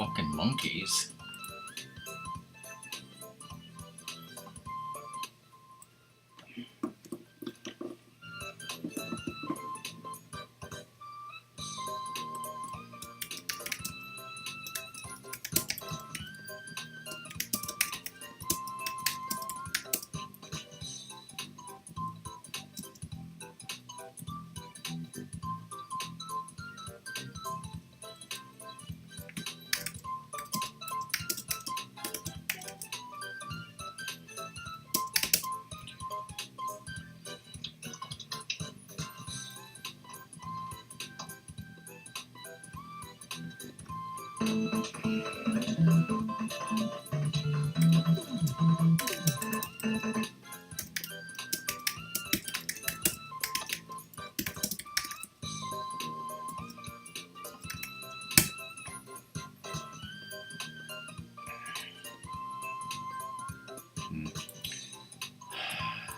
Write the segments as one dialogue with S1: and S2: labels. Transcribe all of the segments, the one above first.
S1: Fucking monkeys.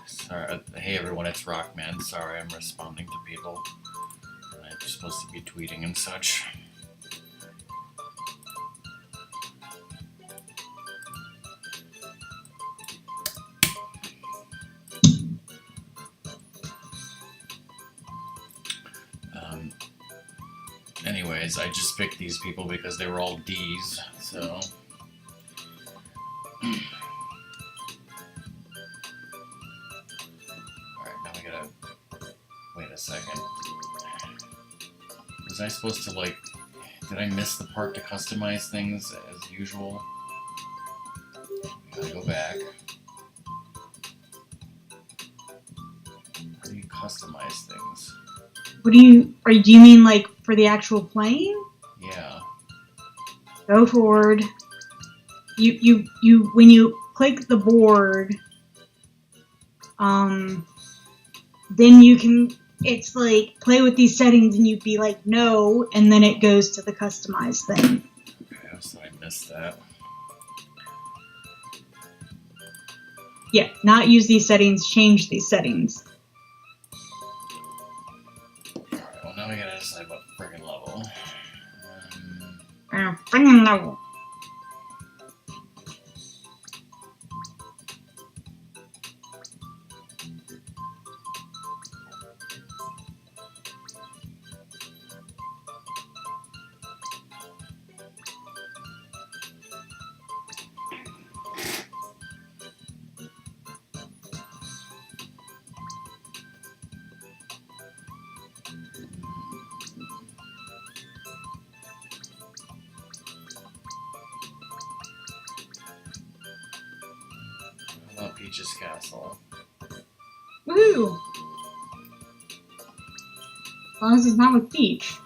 S1: Sorry. Hey everyone, it's Rockman. Sorry, I'm responding to people. I'm supposed to be tweeting and such. Anyways, I just picked these people because they were all D's, so... Second. Was I supposed to, like... Did I miss the part to customize things as usual? Gotta go back. How do you customize things?
S2: What do you... do you mean, like, for the actual plane?
S1: Yeah.
S2: Go forward. When you click the board, then you can... It's like, play with these settings, and you'd be like, no, and then it goes to the customize thing.
S1: Okay, so I missed that.
S2: Yeah, not use these settings, change these settings.
S1: Alright, well now we gotta decide what friggin' level.
S2: Friggin' level.
S1: Peach's Castle.
S2: Woohoo! As long as it's not with Peach.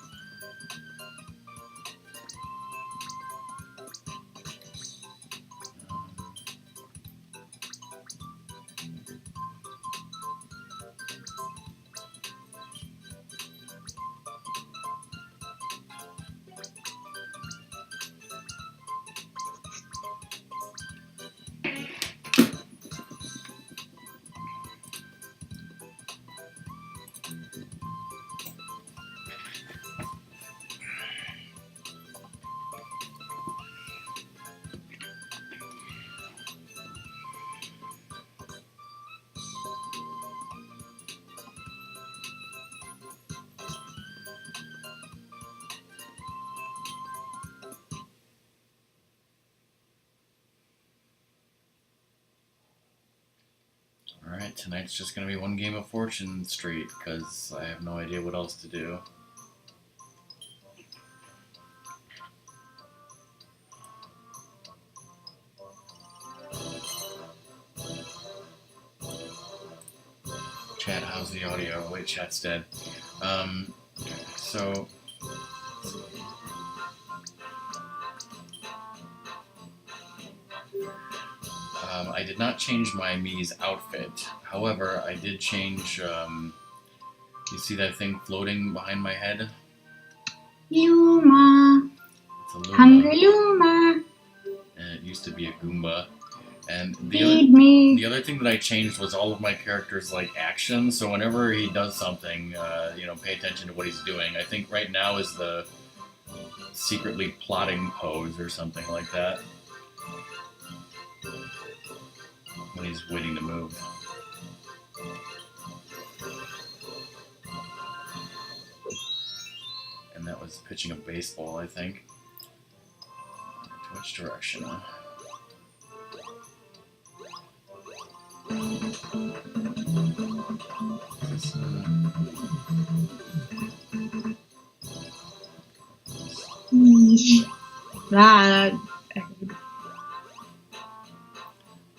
S1: Alright, tonight's just gonna be one game of Fortune Street, because I have no idea what else to do. Chat, how's the audio? Wait, chat's dead. So... I did not change my Mii's outfit. However, I did change, you see that thing floating behind my head?
S2: Luma.
S1: It's a Luma.
S2: Hungry Luma.
S1: And it used to be a Goomba. And
S2: the
S1: other thing that I changed was all of my characters' like actions. So whenever he does something, you know, pay attention to what he's doing. I think right now is the secretly plotting pose or something like that when he's waiting to move. And that was pitching a baseball, I think. To which direction? This,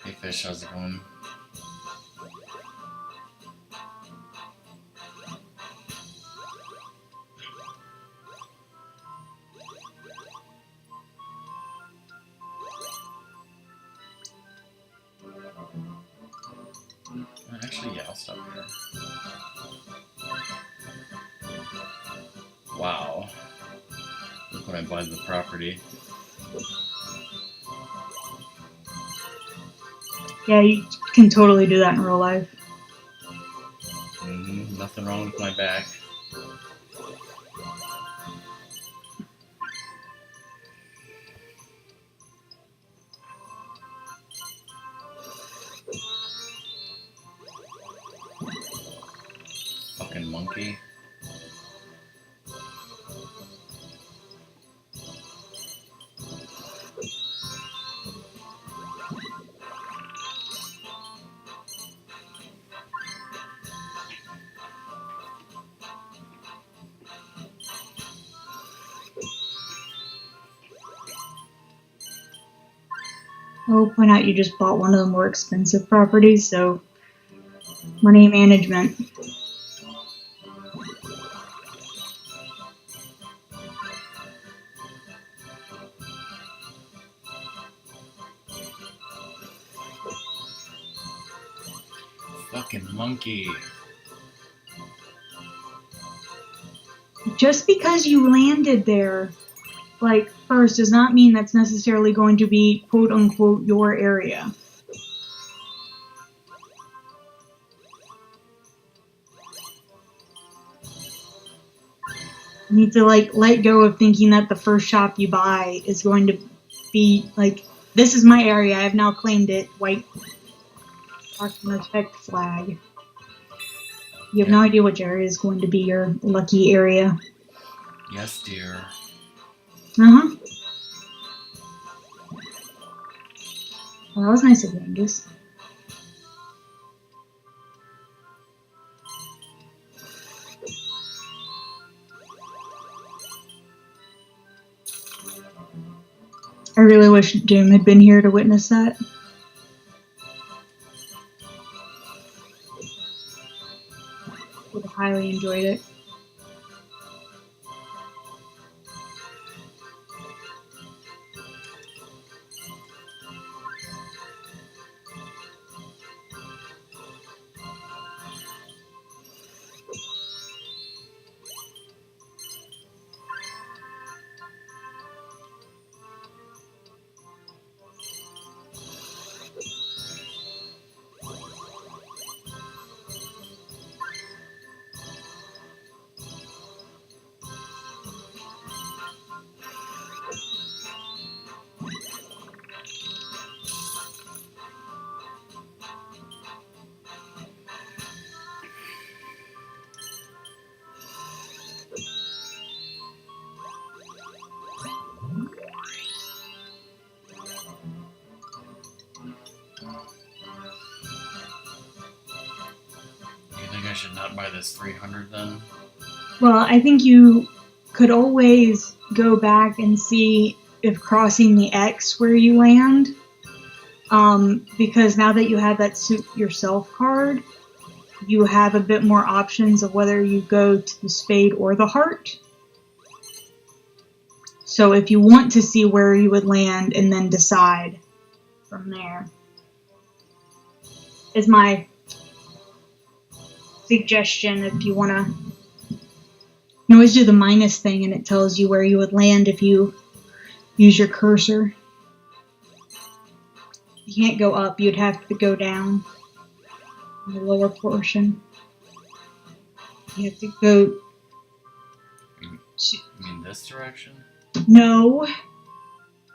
S1: hey fish, how's it going? Actually, yeah, I'll stop here. Wow. Look when I buy the property.
S2: Yeah, you can totally do that in real life.
S1: Nothing wrong with my back. Fucking monkey.
S2: I will point out you just bought one of the more expensive properties, so money management.
S1: Fucking monkey.
S2: Just because you landed there, like, first does not mean that's necessarily going to be quote unquote your area. You need to like let go of thinking that the first shop you buy is going to be like, this is my area, I have now claimed it, white respect flag. You have no idea which area is going to be your lucky area.
S1: Yes, dear.
S2: Uh-huh. Well, that was nice of you, Angus. I really wish Jim had been here to witness that. Would have highly enjoyed it.
S1: You think I should not buy this 300 then?
S2: Well, I think you could always go back and see if crossing the X where you land, because now that you have that suit yourself card, you have a bit more options of whether you go to the spade or the heart. So if you want to see where you would land and then decide from there, is my suggestion. If you want to, you can always do the minus thing and it tells you where you would land if you use your cursor. You can't go up, you'd have to go down in the lower portion. You have to go
S1: You mean this direction?
S2: No.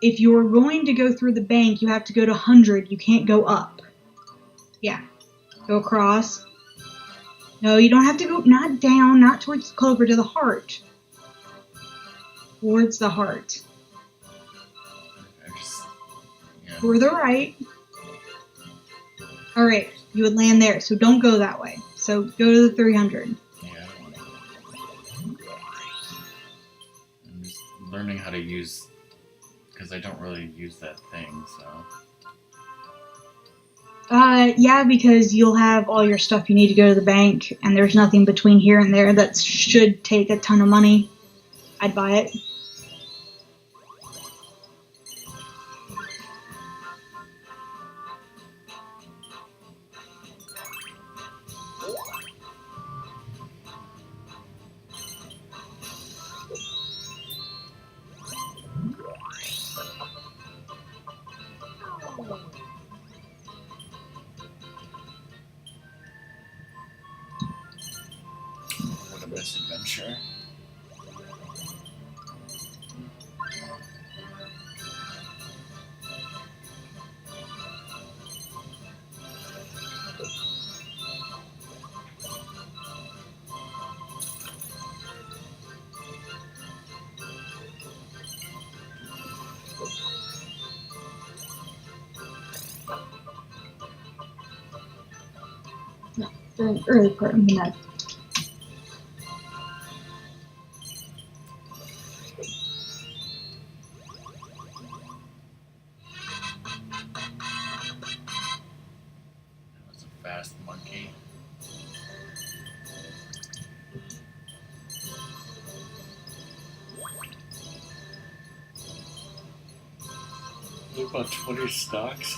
S2: If you're going to go through the bank, you have to go to 100. You can't go up. Yeah. Go across. No, you don't have to go, not down, not towards the clover, to the heart. Towards the heart.
S1: Yeah.
S2: Toward the right. Alright, you would land there, so don't go that way. So go to the 300.
S1: Yeah. I'm just learning how to use, because I don't really use that thing, so.
S2: Yeah, because you'll have all your stuff you need to go to the bank, and there's nothing between here and there that should take a ton of money. I'd buy it.
S1: What a misadventure.
S2: The early part of the night.
S1: That was a fast monkey. About 20 stocks.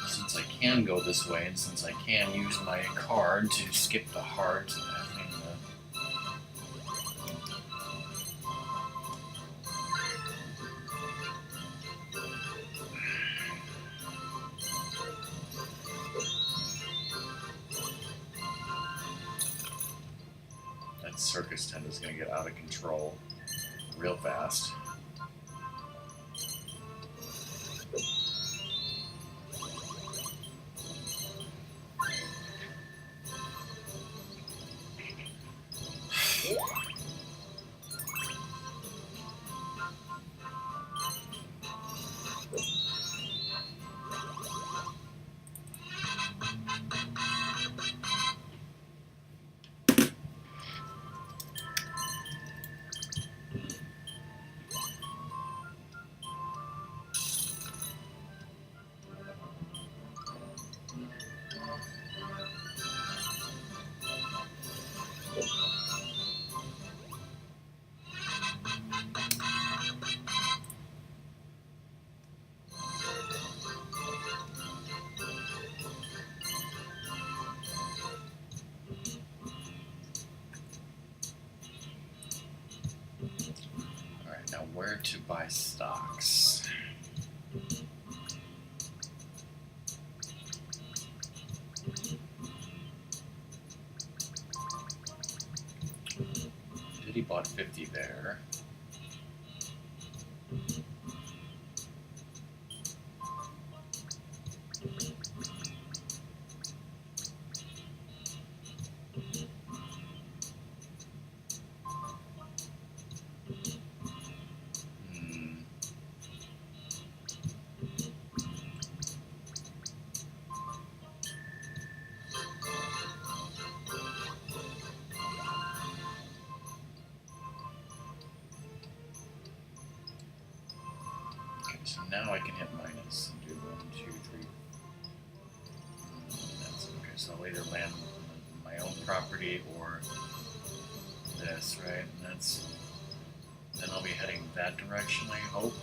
S1: Since I can go this way, and since I can use my card to skip the heart, I think that circus tent is going to get out of control real fast. Alright, now where to buy stocks? Diddy bought 50 there. So now I can hit minus and do 1, 2, 3. That's okay. So I'll either land on my own property or this, right? And that's then I'll be heading that direction, I hope.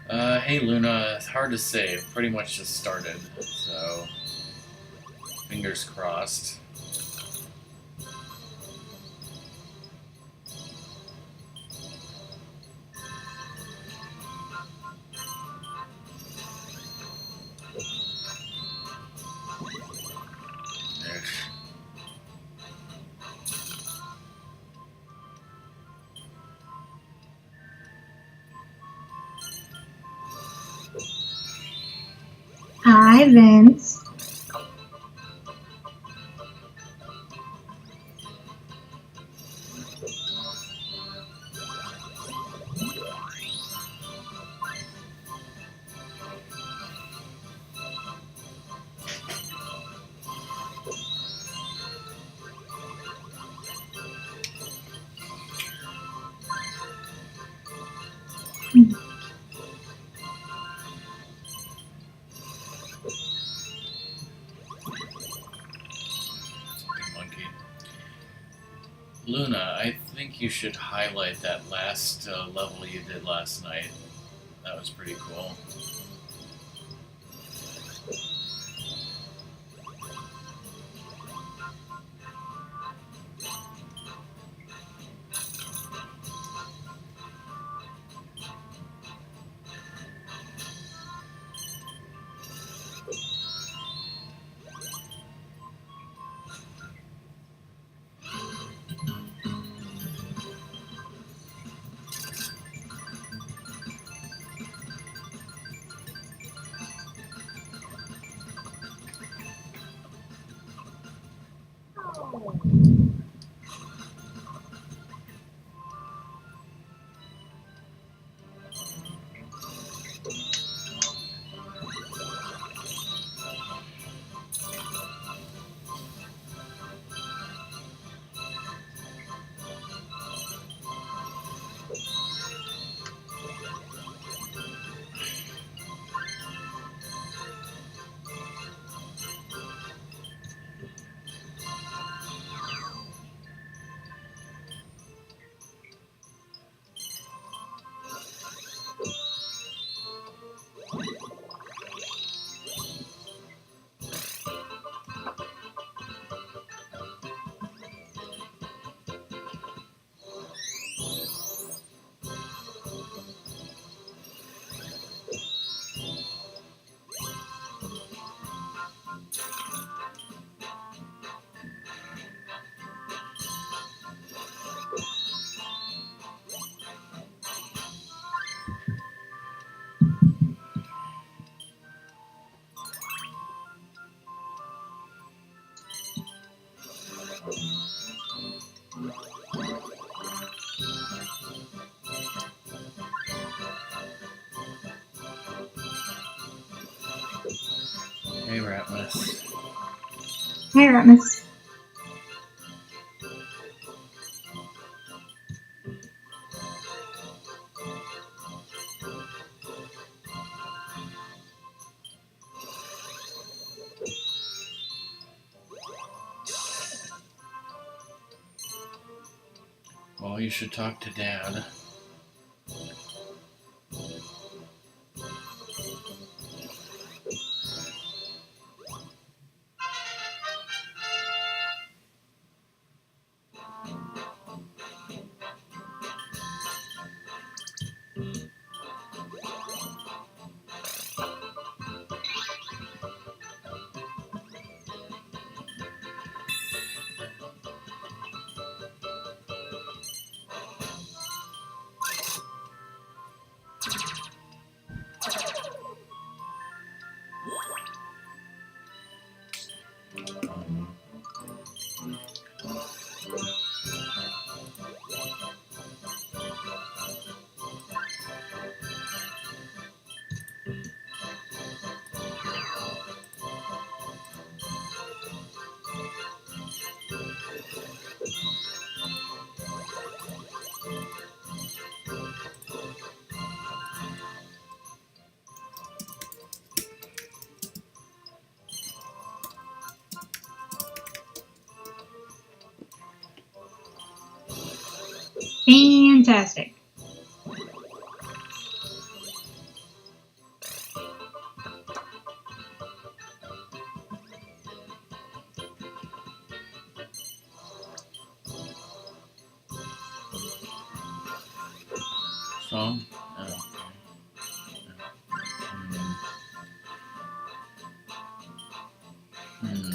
S1: Hey Luna, it's hard to say. It pretty much just started, so fingers crossed. Ish.
S2: Hi, Vince.
S1: Monkey. Luna, I think you should highlight that last level you did last night. That was pretty cool. Hey Ratmus.
S2: Hi, Ratmus.
S1: Well, you should talk to Dad.
S2: Fantastic.
S1: phone? Oh, okay. Hmm.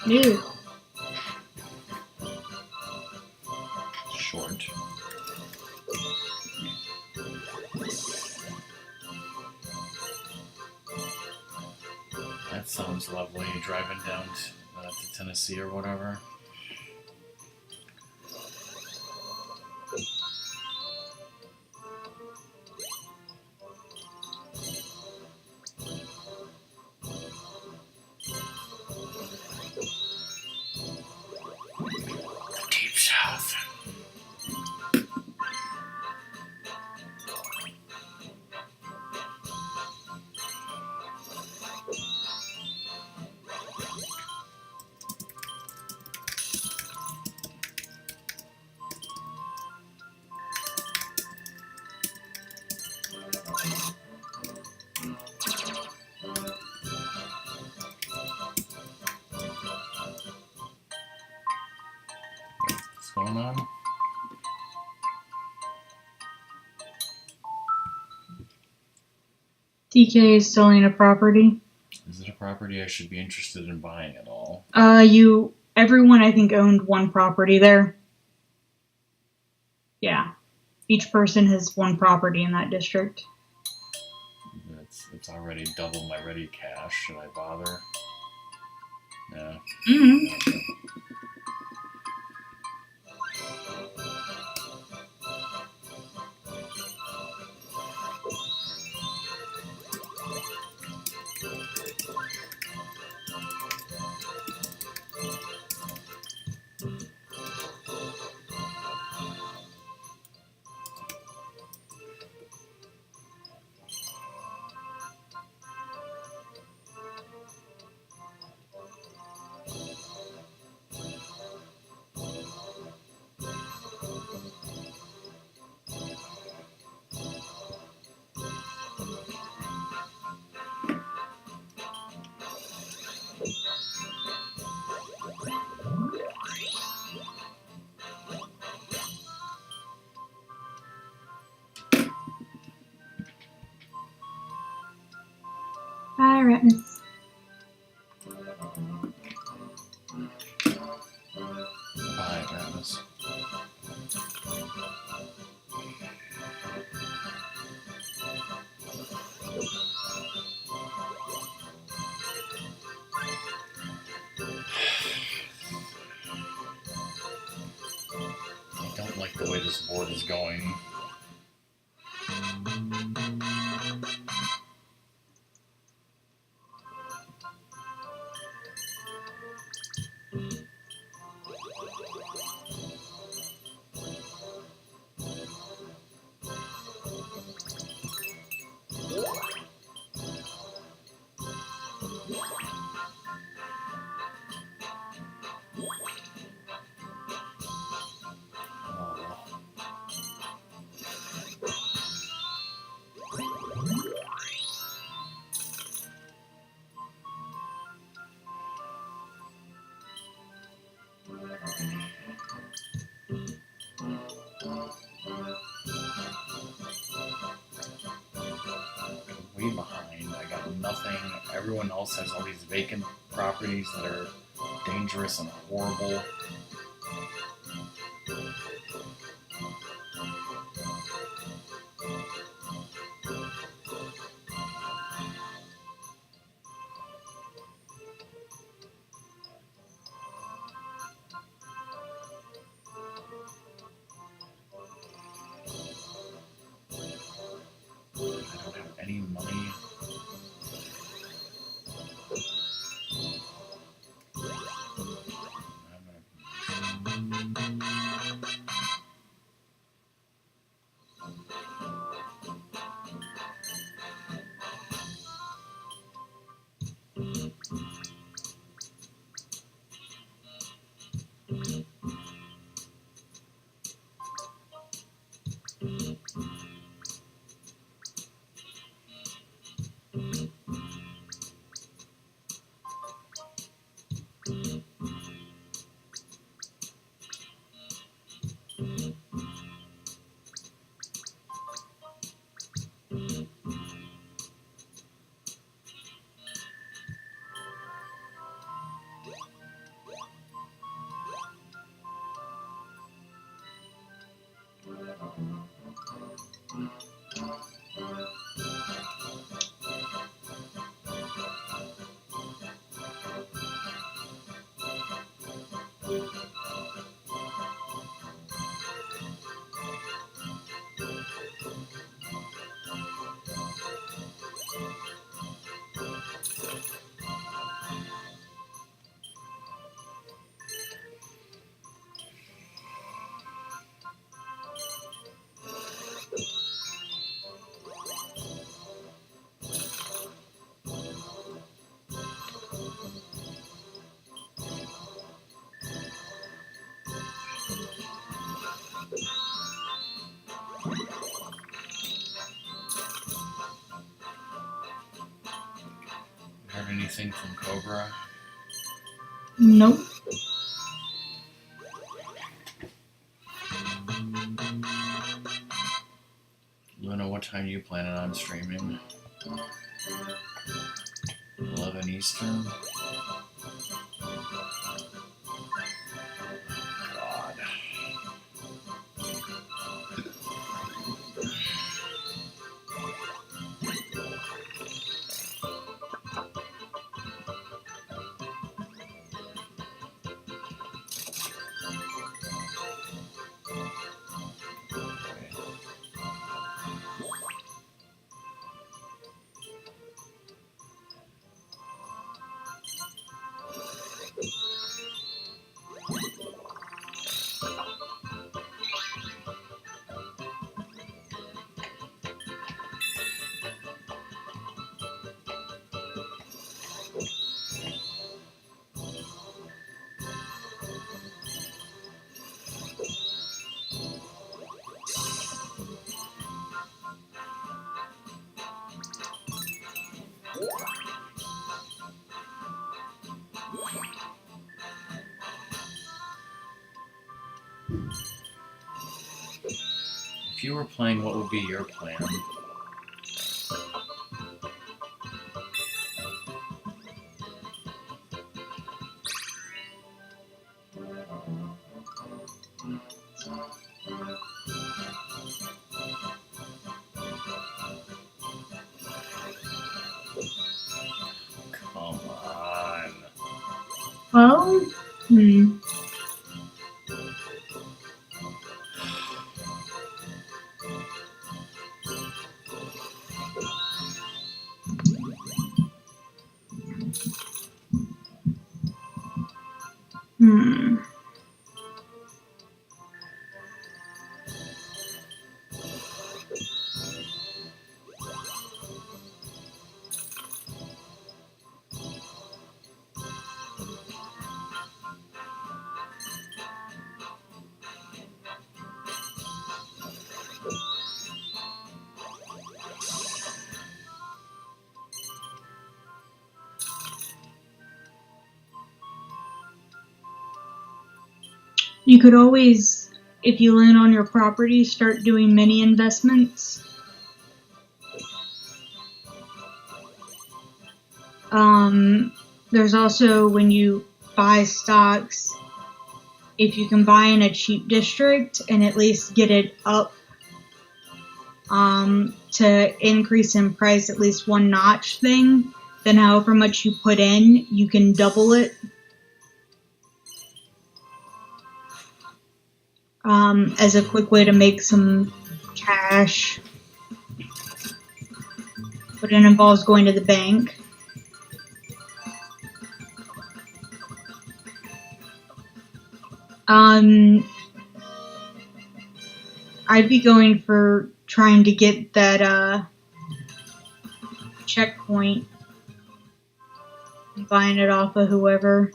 S2: Ew.
S1: Short. That sounds lovely. Driving down to Tennessee or whatever. Deep South. What's going on?
S2: DK is selling a property.
S1: Is it a property I should be interested in buying at all?
S2: Everyone I think owned one property there. Yeah. Each person has one property in that district.
S1: It's already double my ready cash. Should I bother? No.
S2: Mm-hmm.
S1: Okay.
S2: Bye, Ratnus.
S1: Bye, Travis. I don't like the way this board is going. Way behind. I got nothing. Everyone else has all these vacant properties that are dangerous and horrible. I don't have any money. I'm gonna anything from Cobra?
S2: Nope.
S1: Luna, what time are you planning on streaming? 11 Eastern? God. If you were playing, what would be your plan? Come on.
S2: Well, hmm. You could always, if you land on your property, start doing mini investments. There's also when you buy stocks, if you can buy in a cheap district and at least get it up to increase in price at least one notch thing, then however much you put in, you can double it. As a quick way to make some cash. But it involves going to the bank. I'd be going for trying to get that checkpoint and buying it off of whoever.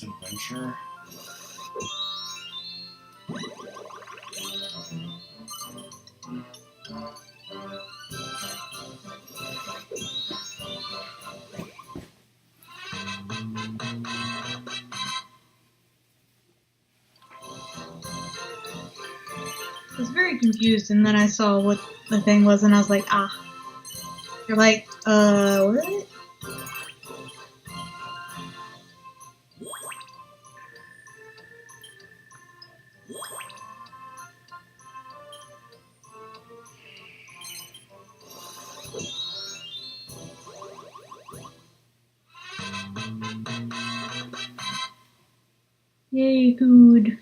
S1: Space Adventure.
S2: I was very confused, and then I saw what the thing was, and I was like, ah. You're like, what? Yay, food.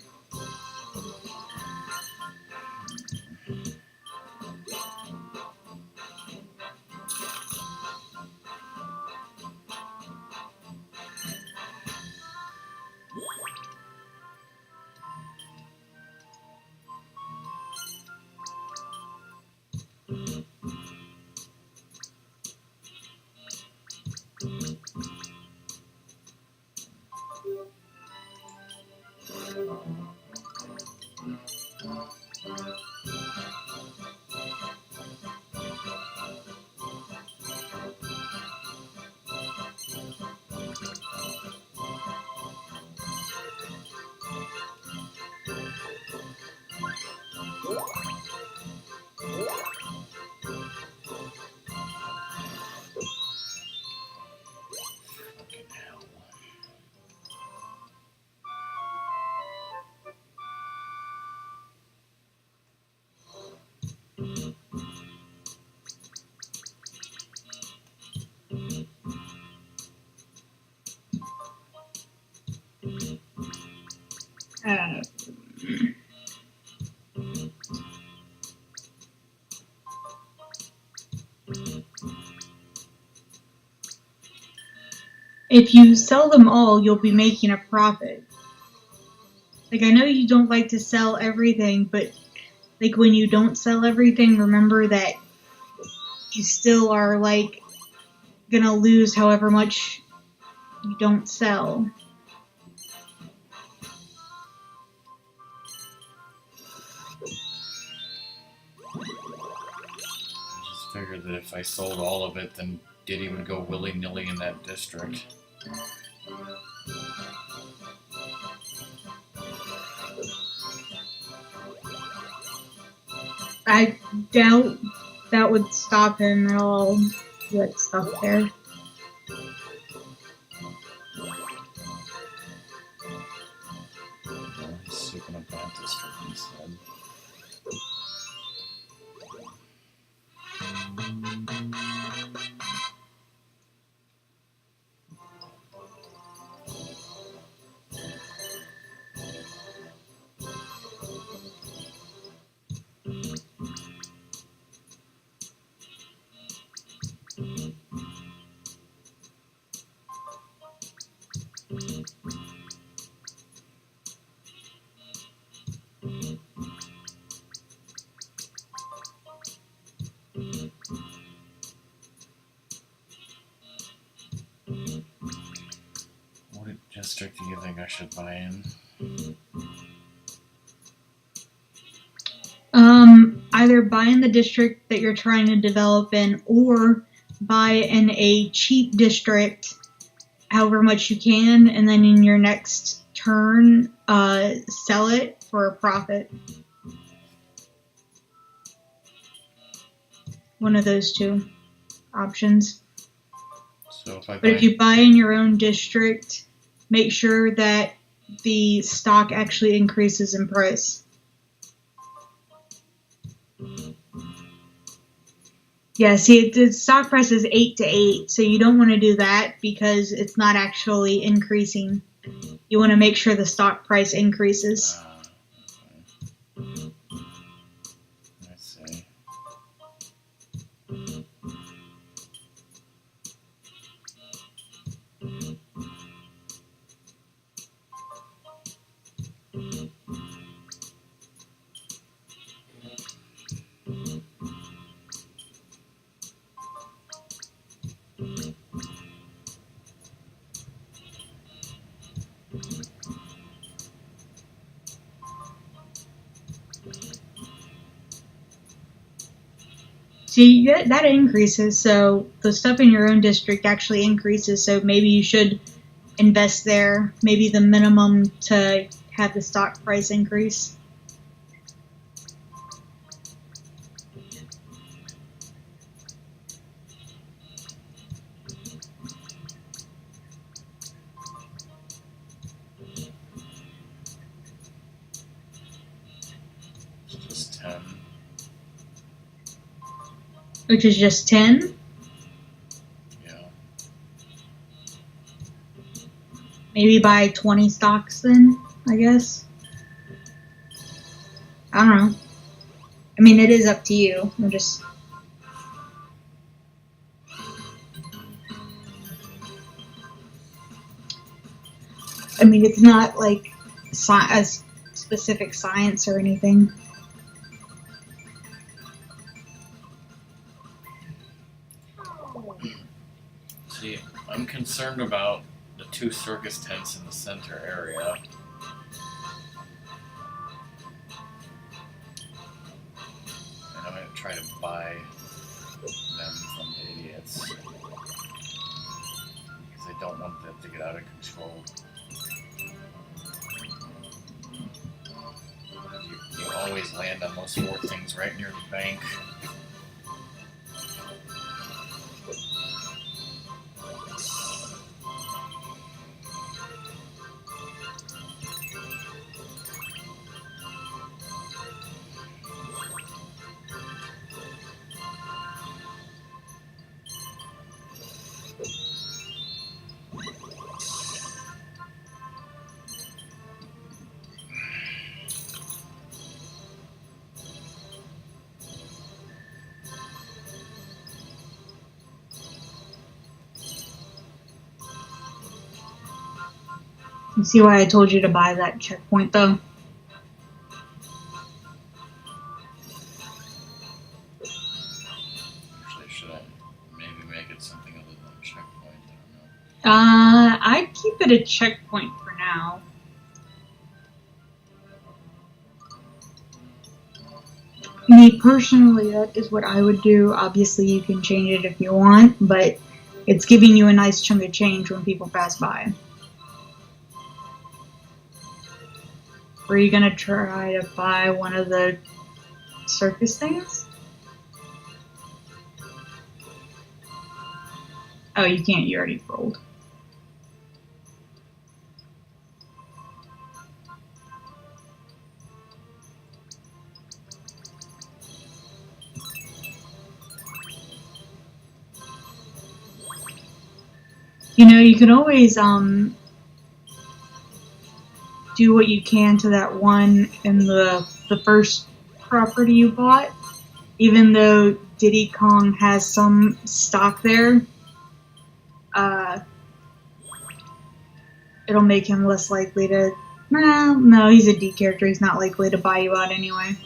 S1: Fucking hell.
S2: Uh, if you sell them all, you'll be making a profit. Like, I know you don't like to sell everything, but like when you don't sell everything, remember that you still are like gonna lose however much you don't sell.
S1: I just figured that if I sold all of it, then Diddy would go willy-nilly in that district.
S2: I doubt that would stop him at all. That stuff there.
S1: No, he's sweeping up that district instead. What district do you think I should buy in?
S2: Either buy in the district that you're trying to develop in, or buy in a cheap district, however much you can, and then in your next turn, sell it for a profit. One of those two options.
S1: So if I
S2: But if
S1: buy,
S2: you buy in your own district, make sure that the stock actually increases in price. Yeah, see, the stock price is 8 to 8, so you don't want to do that because it's not actually increasing. You want to make sure the stock price increases.
S1: okay. I see.
S2: See, that increases, so the stuff in your own district actually increases, so maybe you should invest there. Maybe the minimum to have the stock price increase.
S1: Just 10.
S2: Which is just 10.
S1: Yeah.
S2: Maybe buy 20 stocks then, I guess. I don't know. I mean, it is up to you. I'm just. I mean, it's not like a specific science or anything.
S1: See, I'm concerned about the 2 circus tents in the center area. And I'm going to try to buy them from the idiots. Because I don't want them to get out of control. You always land on those 4 things right near the bank.
S2: You see why I told you to buy that checkpoint, though?
S1: Actually, should I maybe make it something other than a checkpoint? I don't know.
S2: I'd keep it a checkpoint for now. Me personally, that is what I would do. Obviously, you can change it if you want, but it's giving you a nice chunk of change when people pass by. Or are you gonna try to buy one of the circus things? Oh, you can't. You already rolled. You know, you can always do what you can to that one in the first property you bought. Even though Diddy Kong has some stock there, it'll make him less likely to. Well, no, he's a D character. He's not likely to buy you out anyway.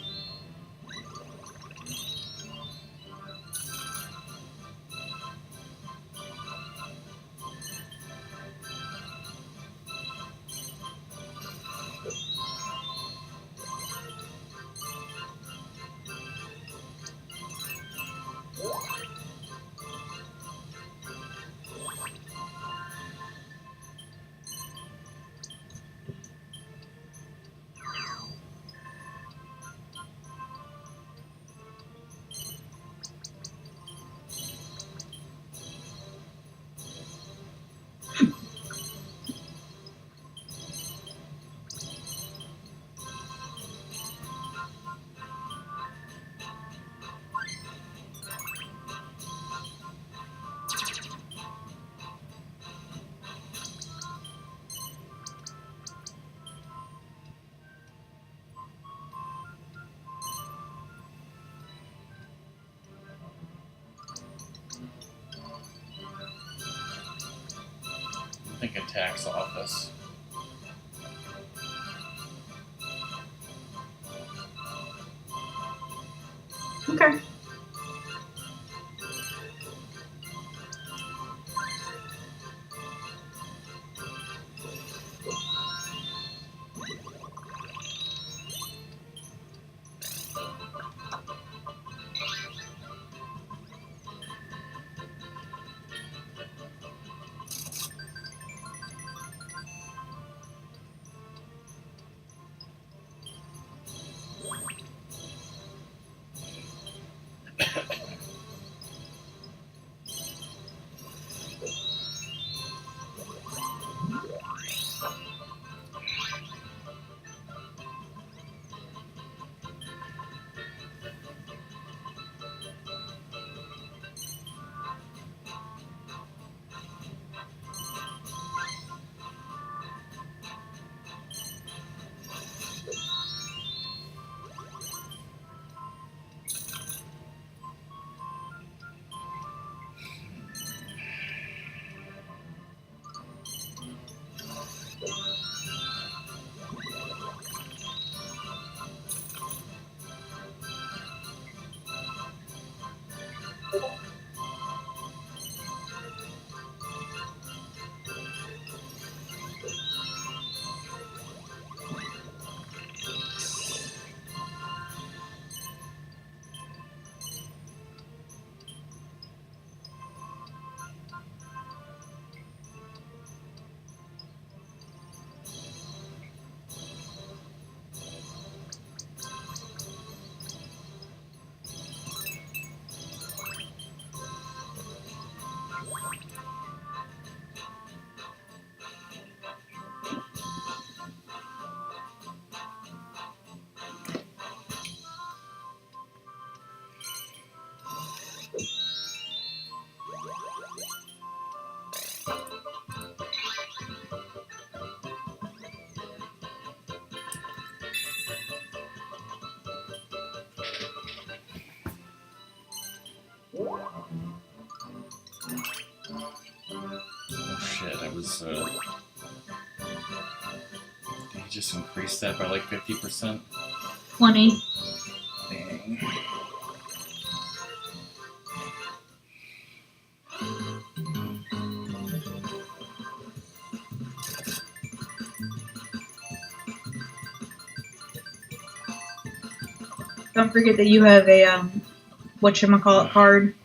S1: I'm thinking tax office.
S2: Okay.
S1: Oh shit, I was, did he just increase that by like 50%?
S2: 20.
S1: Dang.
S2: Don't forget that you have a, whatchamacallit card.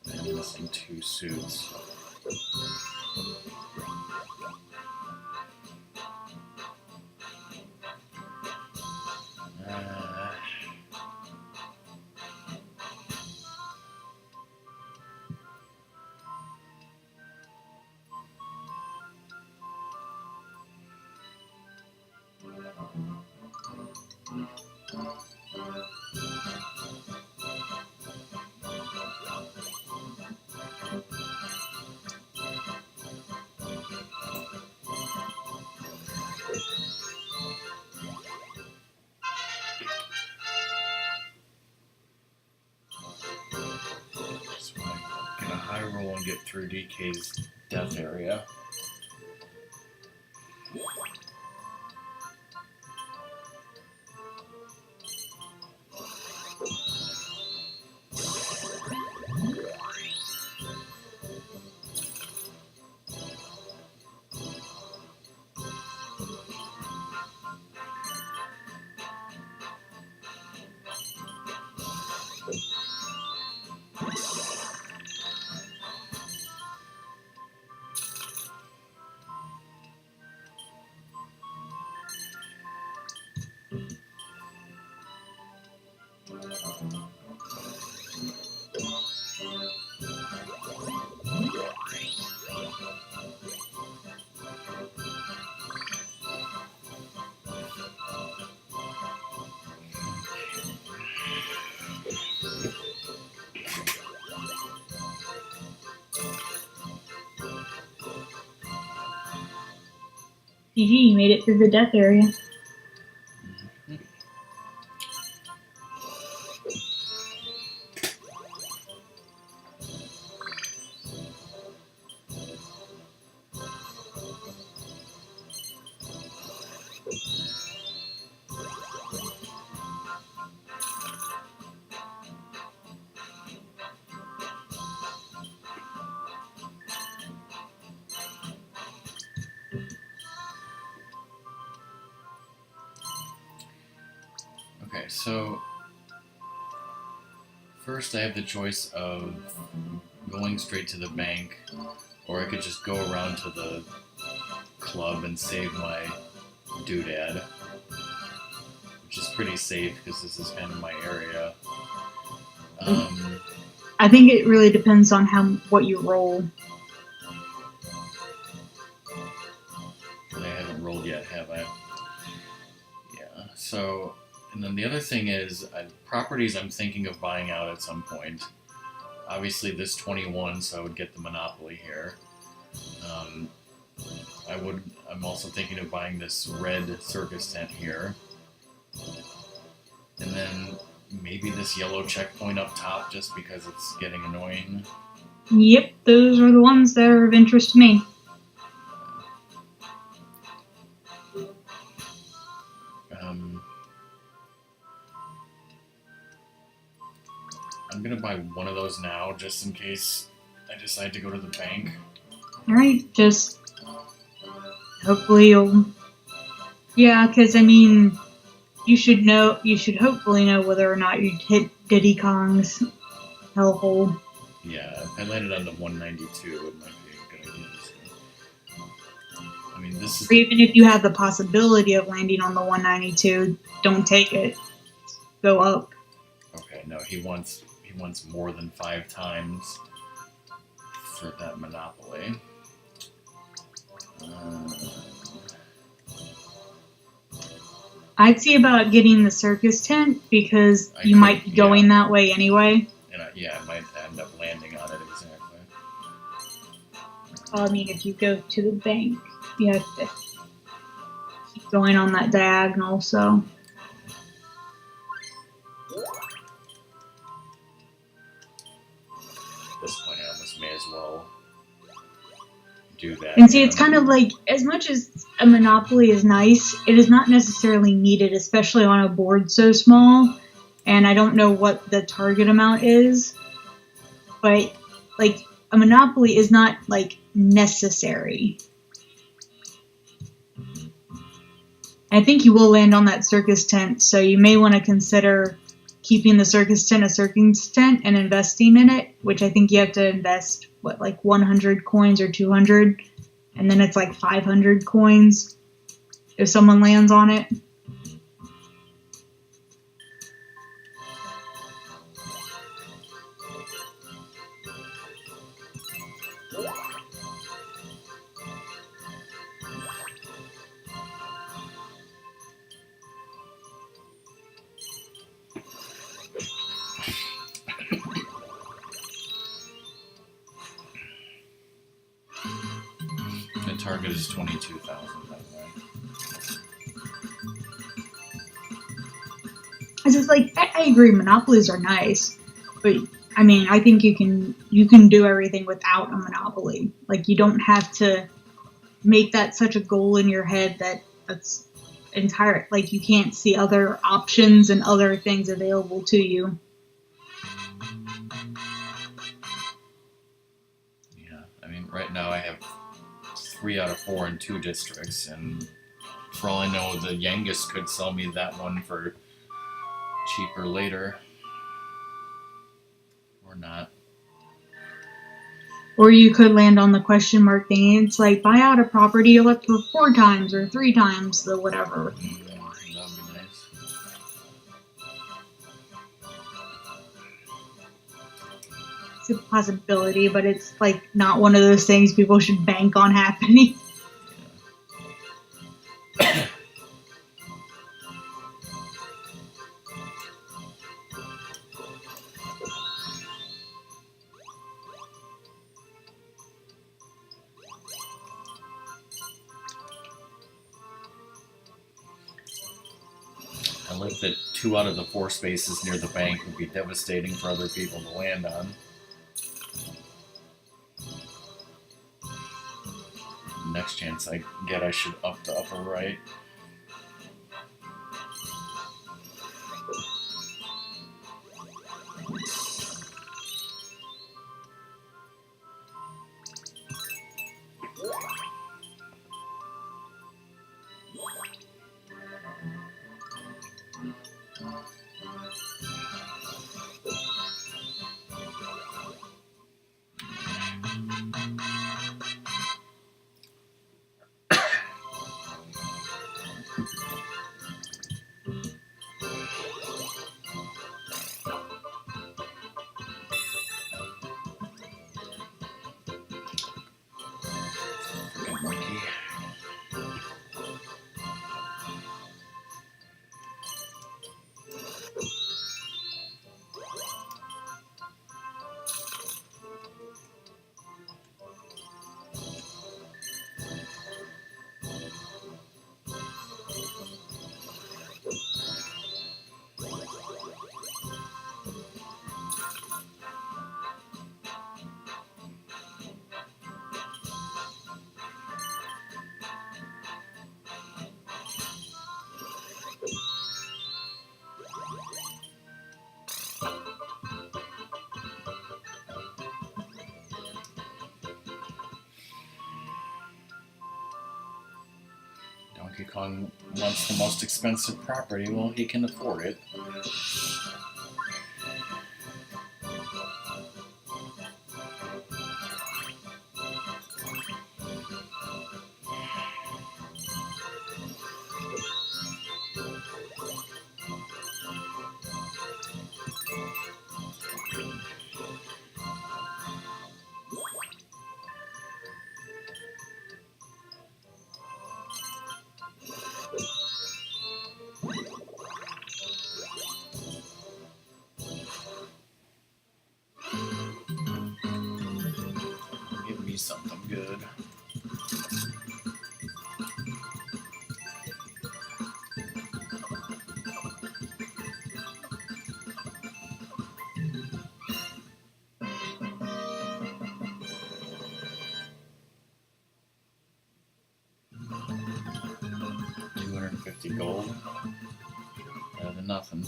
S1: I'm missing 2 suits. So I get a high roll and get through DK's death area.
S2: GG, you made it through the death area.
S1: Okay, so first I have the choice of going straight to the bank, or I could just go around to the club and save my doodad, which is pretty safe because this is kind of my area.
S2: I think it really depends on what you roll.
S1: I haven't rolled yet, have I? Yeah, so And then the other thing is properties I'm thinking of buying out at some point. Obviously, this 21, so I would get the monopoly here. Um, I'm also thinking of buying this red circus tent here, and then maybe this yellow checkpoint up top, just because it's getting annoying.
S2: Yep, those are the ones that are of interest to me.
S1: I'm gonna buy one of those now, just in case I decide to go to the bank.
S2: Alright, just hopefully you'll... Yeah, because, I mean, you should hopefully know whether or not you'd hit Diddy Kong's hellhole.
S1: Yeah, if I landed on the 192, it might be a good idea. I mean, this is...
S2: Or even if you have the possibility of landing on the 192, don't take it. Go up.
S1: Okay, no, he wants more than 5 times for that monopoly.
S2: I'd see about getting the circus tent because you might be going that way anyway.
S1: And I might end up landing on it exactly.
S2: Well, I mean, if you go to the bank, you have to keep going on that diagonal, so.
S1: At this point, I almost may as well do that.
S2: And see, it's kind of like, as much as a monopoly is nice, it is not necessarily needed, especially on a board so small. And I don't know what the target amount is, but like a monopoly is not like necessary. I think you will land on that circus tent, so you may want to consider keeping the circus tent a circus tent and investing in it, which I think you have to invest, what, like 100 coins or 200, and then it's like 500 coins if someone lands on it.
S1: The target is 22,000, by the way.
S2: It's just like, I agree, monopolies are nice, but I mean, I think you can do everything without a monopoly. Like, you don't have to make that such a goal in your head that's entire. Like, you can't see other options and other things available to you.
S1: Yeah, I mean, right now I have 3 out of 4 in 2 districts, and for all I know, the Yangus could sell me that one for cheaper later. Or not.
S2: Or you could land on the question mark thing. It's like, buy out a property up for 4 times or 3 times the whatever.
S1: That would be nice.
S2: It's a possibility, but it's like not one of those things people should bank on happening.
S1: I like that 2 out of the 4 spaces near the bank would be devastating for other people to land on. Next chance I get, I should up the upper right. Freaking monkey. Kong wants the most expensive property. Well, he can afford it. Give me something good. $250 gold. Better than nothing.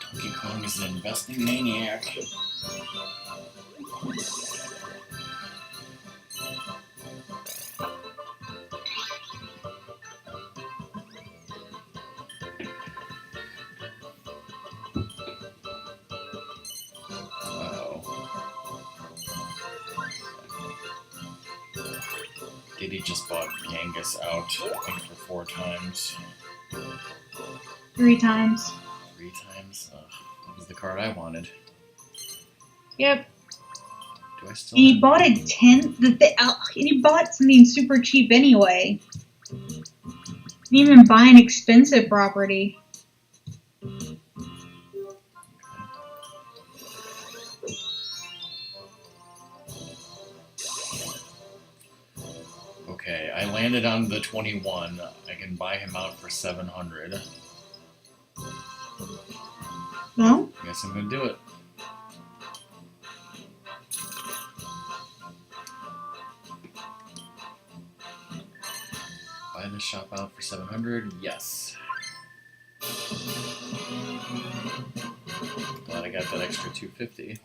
S1: Donkey Kong is an investing maniac. Diddy just bought Genghis out, I think, for 4 times.
S2: 3 times.
S1: 3 times? Ugh, that was the card I wanted.
S2: Yep.
S1: Do I still?
S2: And he bought a 10. And he bought something super cheap anyway. Didn't even buy an expensive property.
S1: Okay, I landed on the 21. I can buy him out for 700.
S2: No?
S1: I guess I'm gonna do it. Buy the shop out for 700. Yes. Glad I got that extra 250.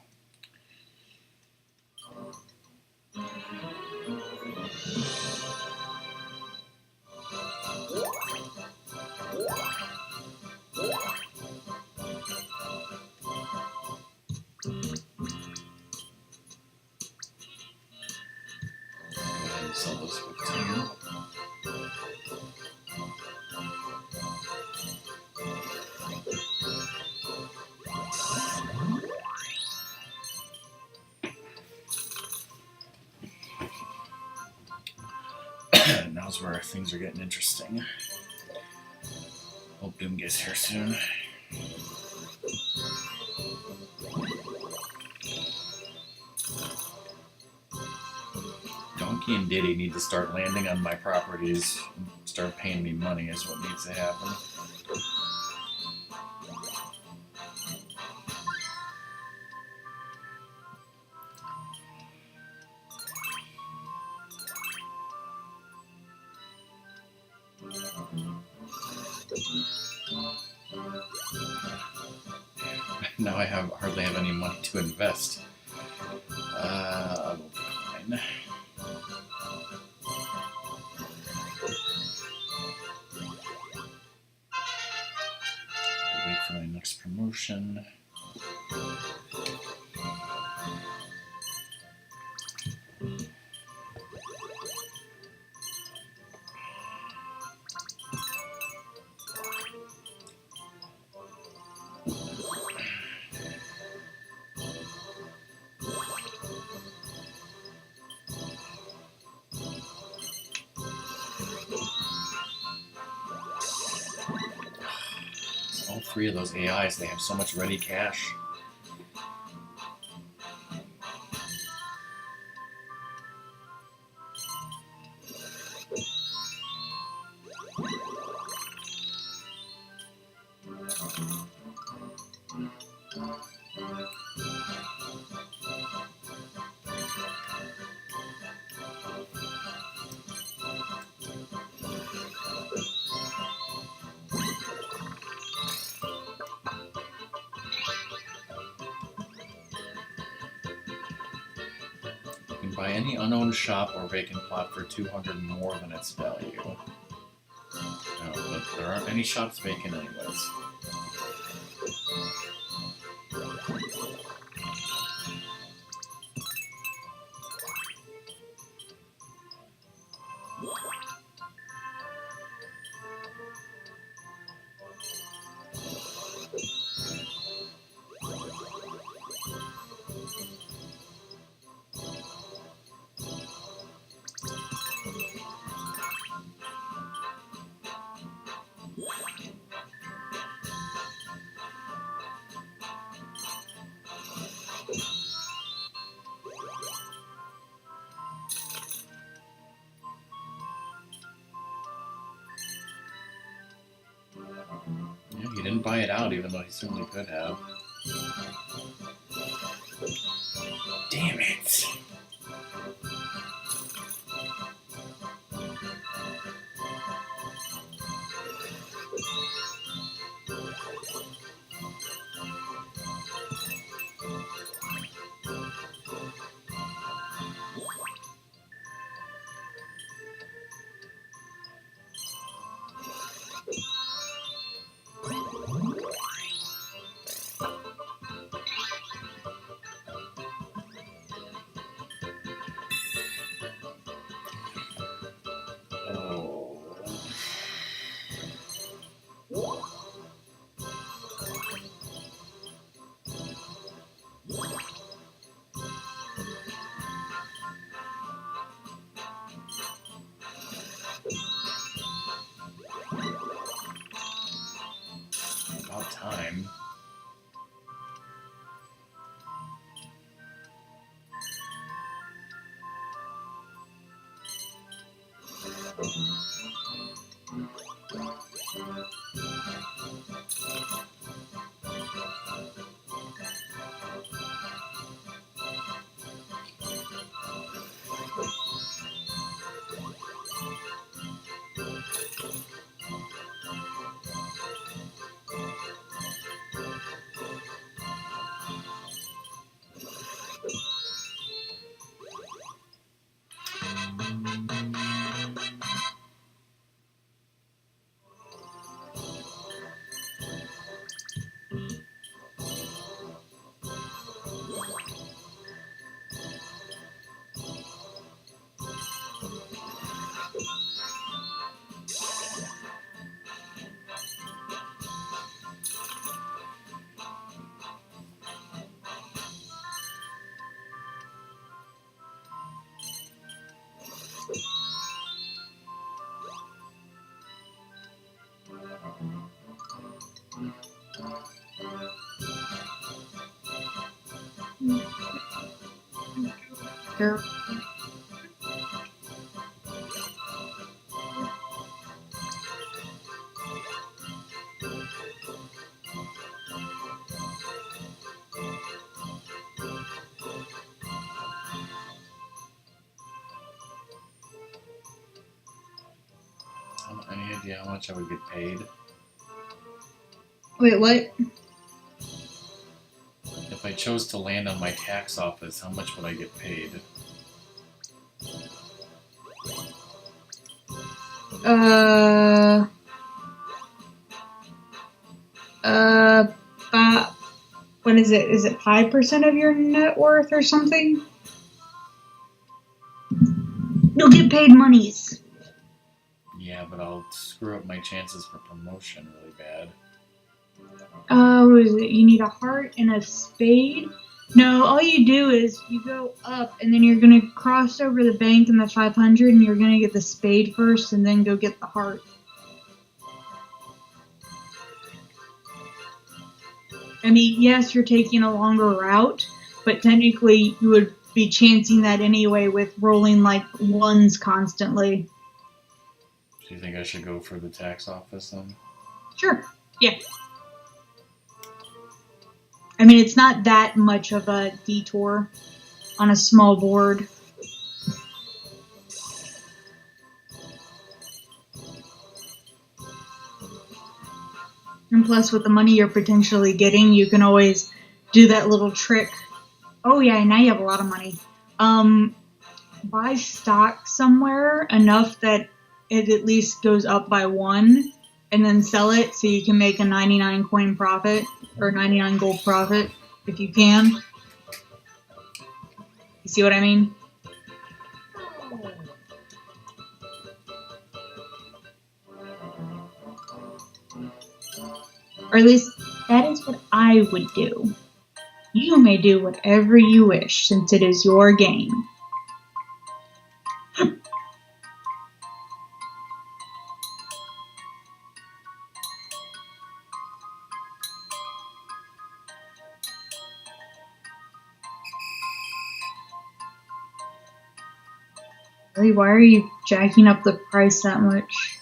S1: Sell those 15. Now's where things are getting interesting. Hope Doom gets here soon. Donkey and Diddy need to start landing on my properties and start paying me money is what needs to happen. Now I hardly have any money to invest. I will decline. Wait for my next promotion. All 3 of those AIs, they have so much ready cash. You can buy any unowned shop or vacant plot for 200 more than its value. No, but there aren't any shops vacant anyways. Yeah, he didn't buy it out, even though he certainly could have. Damn it! Oh. About time.
S2: There.
S1: Any idea how much I would get paid?
S2: Wait, what?
S1: If I chose to land on my tax office, how much would I get paid?
S2: What is it? Is it 5% of your net worth or something? You'll get paid monies.
S1: Yeah, but I'll screw up my chances for promotion really bad.
S2: What is it? You need a heart and a spade? No, all you do is you go up and then you're going to cross over the bank and the 500 and you're going to get the spade first and then go get the heart. I mean, yes, you're taking a longer route, but technically you would be chancing that anyway with rolling like ones constantly.
S1: Do you think I should go for the tax office then?
S2: Sure. Yeah. I mean, it's not that much of a detour on a small board. And plus, with the money you're potentially getting, you can always do that little trick. Oh yeah, now you have a lot of money. Buy stock somewhere enough that it at least goes up by 1, and then sell it so you can make a 99 coin profit, or 99 gold profit, if you can. You see what I mean? Or at least, that is what I would do. You may do whatever you wish, since it is your game. Really, why are you jacking up the price that much?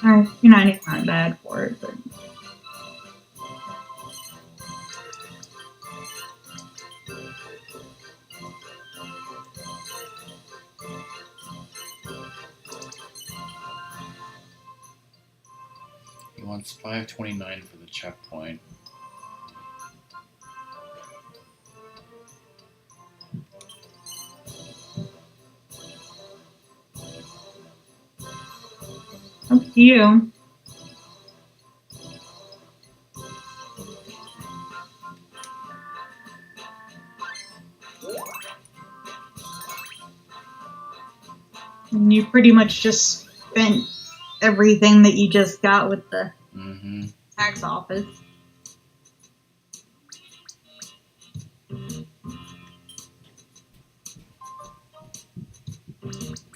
S2: Alright, you're not bad for it, but...
S1: He wants 529 for the checkpoint.
S2: Up to you. And you pretty much just spent everything that you just got with the tax office.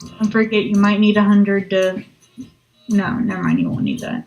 S2: Don't forget, you might need 100 to... No, never mind, you won't need that.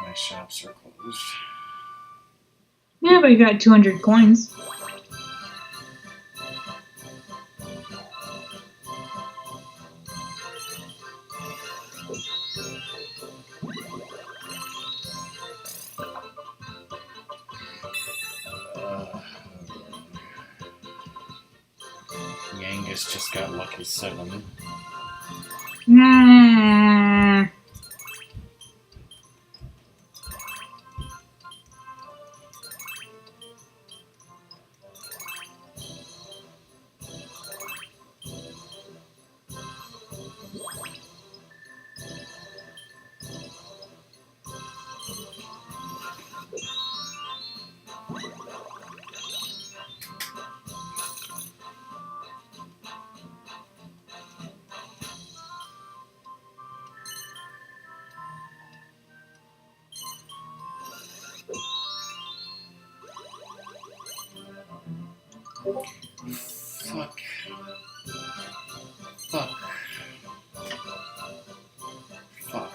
S1: My shops are closed.
S2: Yeah, but you got 200 coins.
S1: Yangus just got lucky 7.
S2: Nah.
S1: Fuck. Fuck. Fuck. Fuck.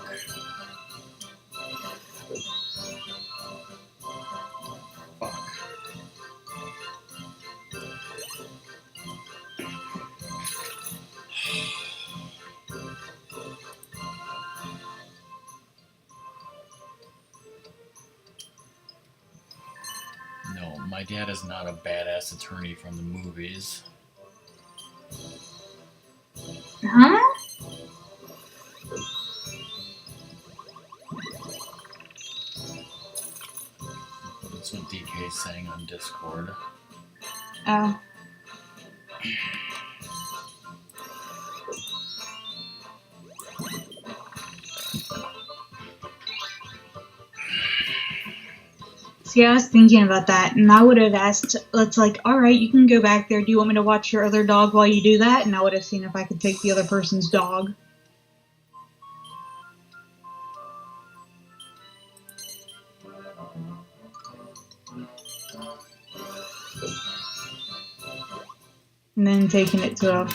S1: No, my dad is not a badass attorney from the movies.
S2: Huh?
S1: That's what DK is saying on Discord.
S2: Oh. See, I was thinking about that, and I would have asked, let's like, alright, you can go back there. Do you want me to watch your other dog while you do that? And I would have seen if I could take the other person's dog. And then taking it to a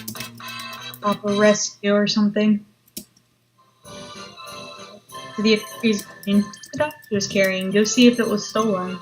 S2: proper rescue or something. To the doctor was carrying, go see if it was stolen.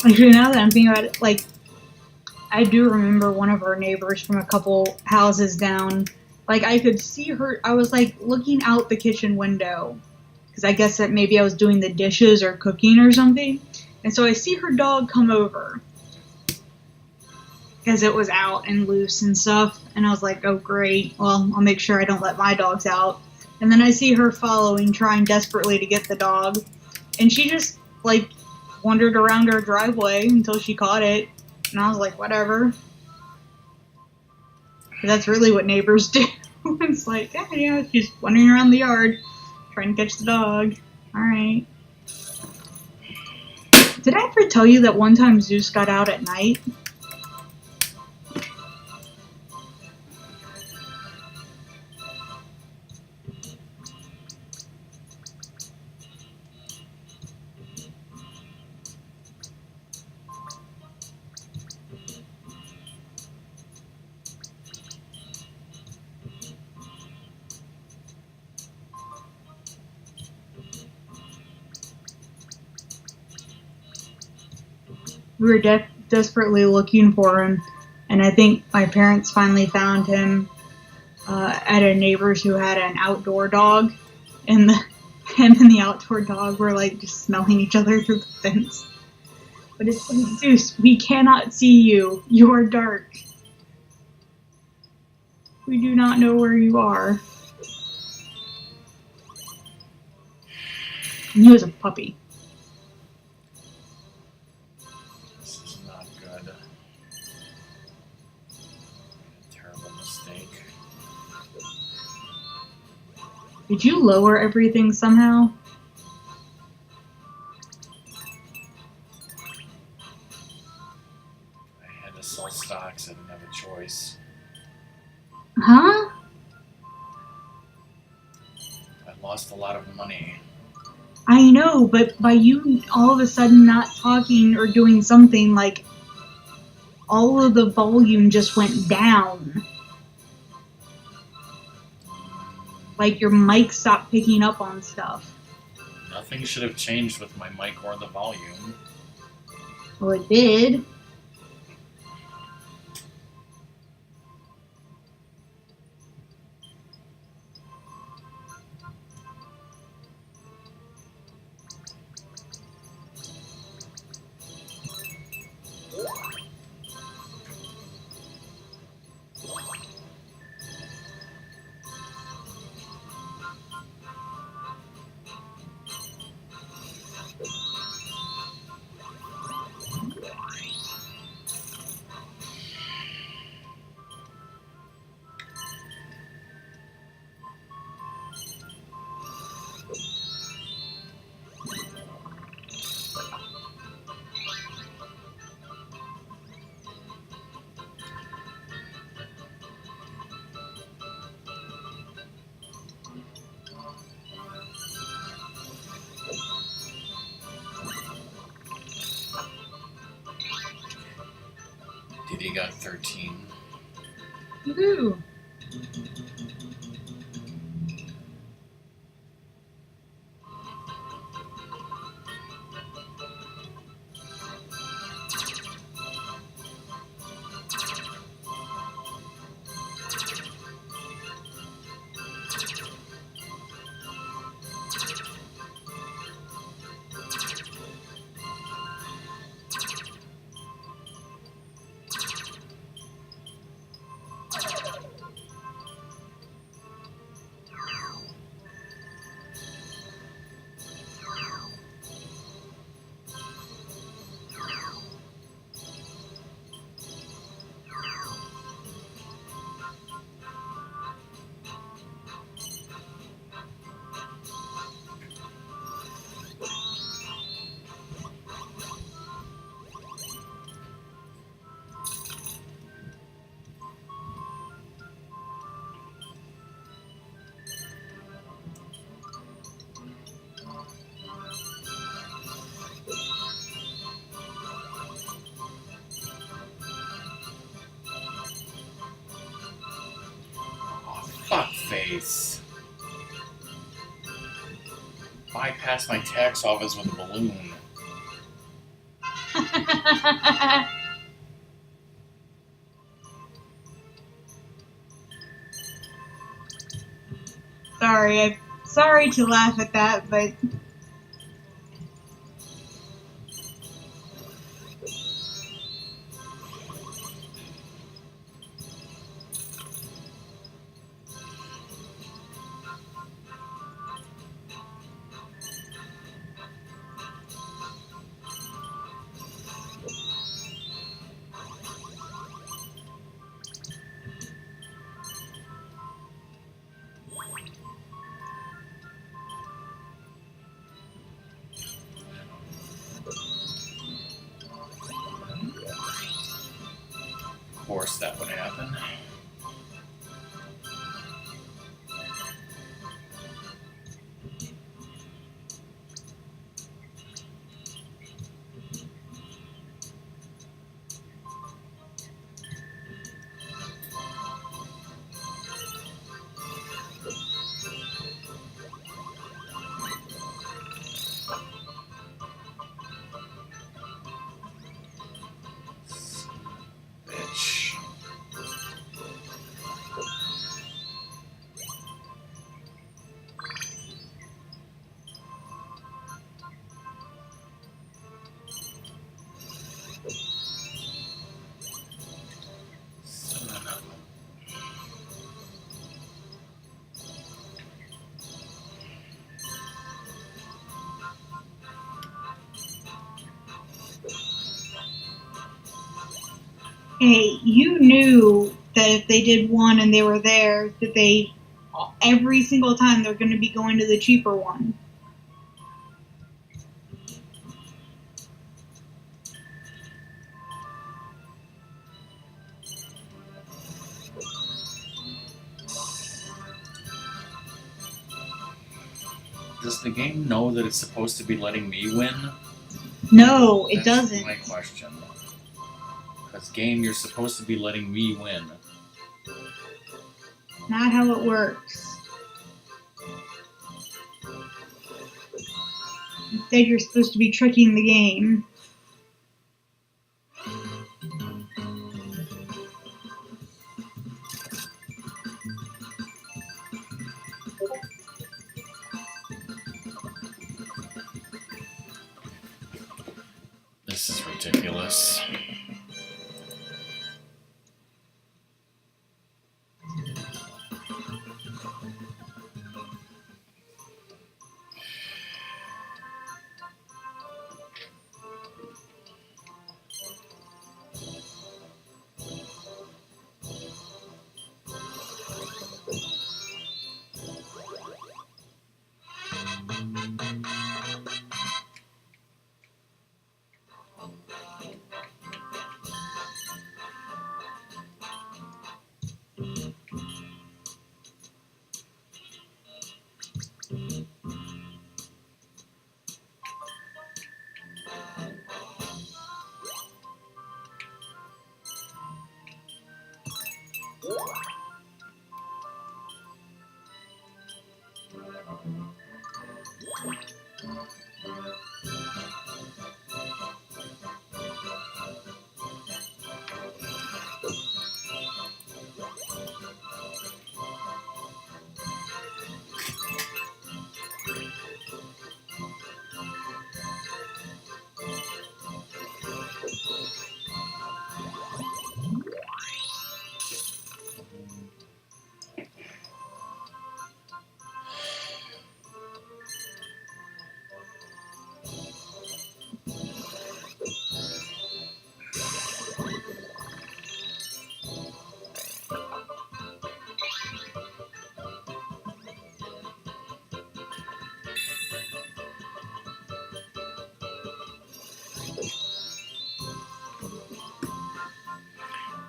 S2: Actually, now that I'm thinking about it, like, I do remember one of our neighbors from a couple houses down. Like, I could see her, I was, like, looking out the kitchen window. Because I guess that maybe I was doing the dishes or cooking or something. And so I see her dog come over. Because it was out and loose and stuff. And I was like, oh, great. Well, I'll make sure I don't let my dogs out. And then I see her following, trying desperately to get the dog. And she just, like, wandered around our driveway until she caught it. And I was like, whatever. That's really what neighbors do. It's like, yeah, she's wandering around the yard trying to catch the dog. Alright. Did I ever tell you that one time Zeus got out at night? We were desperately looking for him, and I think my parents finally found him at a neighbor's who had an outdoor dog, and him and the outdoor dog were like just smelling each other through the fence. But it's like, Zeus, we cannot see you. You are dark. We do not know where you are. And he was a puppy. Did you lower everything somehow?
S1: I had to sell stocks. I didn't have a choice.
S2: Huh?
S1: I lost a lot of money.
S2: I know, but by you all of a sudden not talking or doing something, like, all of the volume just went down. Like, your mic stopped picking up on stuff.
S1: Nothing should have changed with my mic or the volume.
S2: Well, it did.
S1: Diddy got 13.
S2: Woohoo!
S1: Fuck face. Bypass my tax office with a balloon.
S2: Sorry to laugh at that, but
S1: Of course that would happen. Bitch. Son of a-
S2: hey, you knew that if they did one and they were there, that they every single time they're going to be going to the cheaper one.
S1: Does the game know that it's supposed to be letting me win?
S2: No, it
S1: That's
S2: doesn't.
S1: my question. Because game, you're supposed to be letting me win.
S2: Not how it works. Instead, you're supposed to be tricking the game.
S1: This is ridiculous.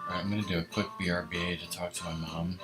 S1: Alright, I'm gonna do a quick BRBA to talk to my mom.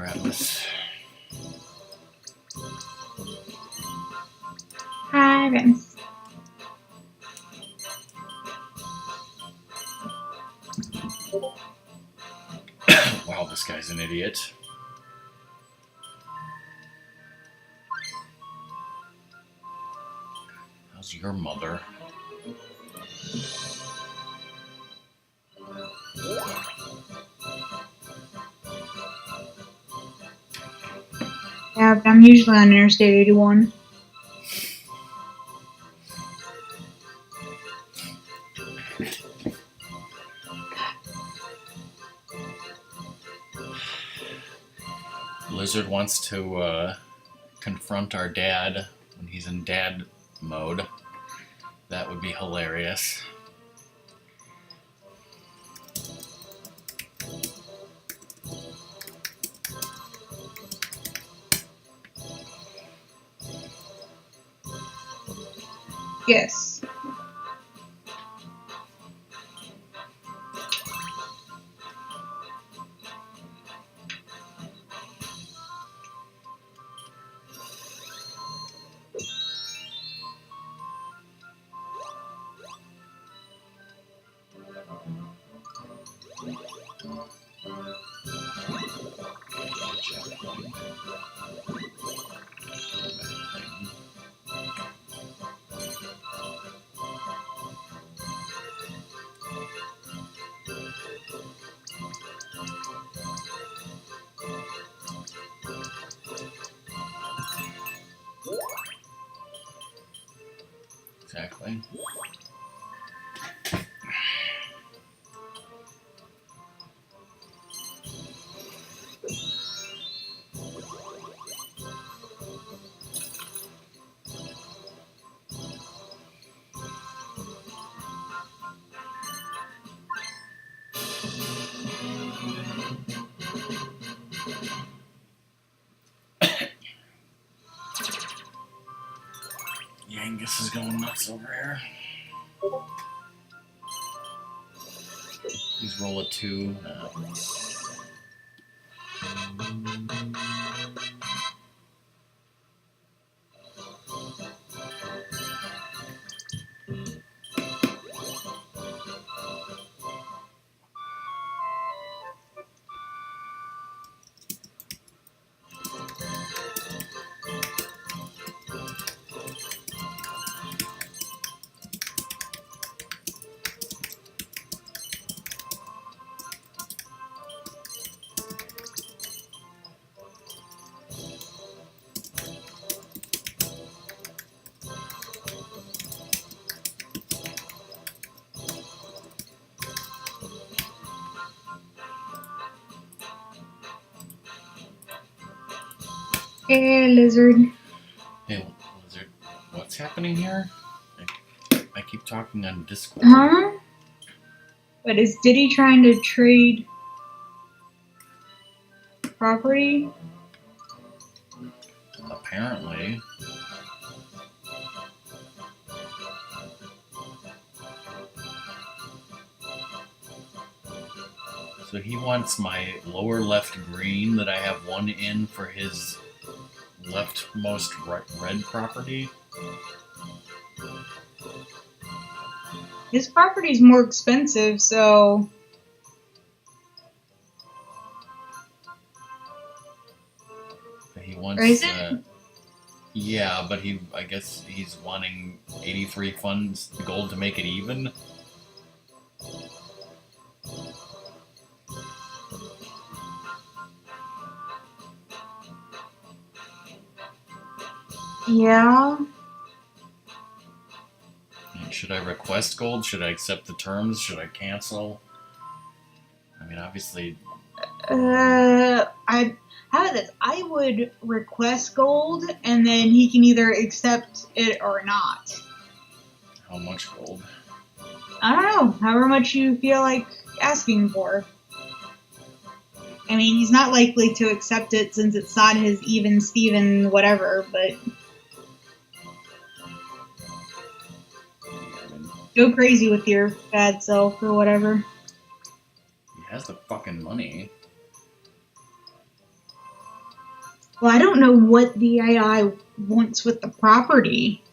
S1: Ratmus.
S2: Hi, Ratmus.
S1: Wow, this guy's an idiot. How's your mother?
S2: Yeah, but I'm usually on Interstate 81.
S1: Lizard wants to confront our dad when he's in dad mode. That would be hilarious.
S2: Yes.
S1: Exactly. Yangus is going nuts over here. He's roll a 2.
S2: Hey, Lizard.
S1: Hey, Lizard, what's happening here? I keep talking on Discord.
S2: Huh? But is Diddy trying to trade property?
S1: Apparently. So he wants my lower left green that I have 1 in for his leftmost red property.
S2: His property's more expensive, so...
S1: He wants.
S2: Or is it?
S1: Yeah, but I guess he's wanting 83 funds gold to make it even.
S2: Yeah.
S1: Should I request gold? Should I accept the terms? Should I cancel? I mean, obviously.
S2: How about this? I would request gold, and then he can either accept it or not.
S1: How much gold?
S2: I don't know. However much you feel like asking for. I mean, he's not likely to accept it since it's not his even Steven whatever, but... Go crazy with your bad self or whatever.
S1: He has the fucking money.
S2: Well, I don't know what the AI wants with the property.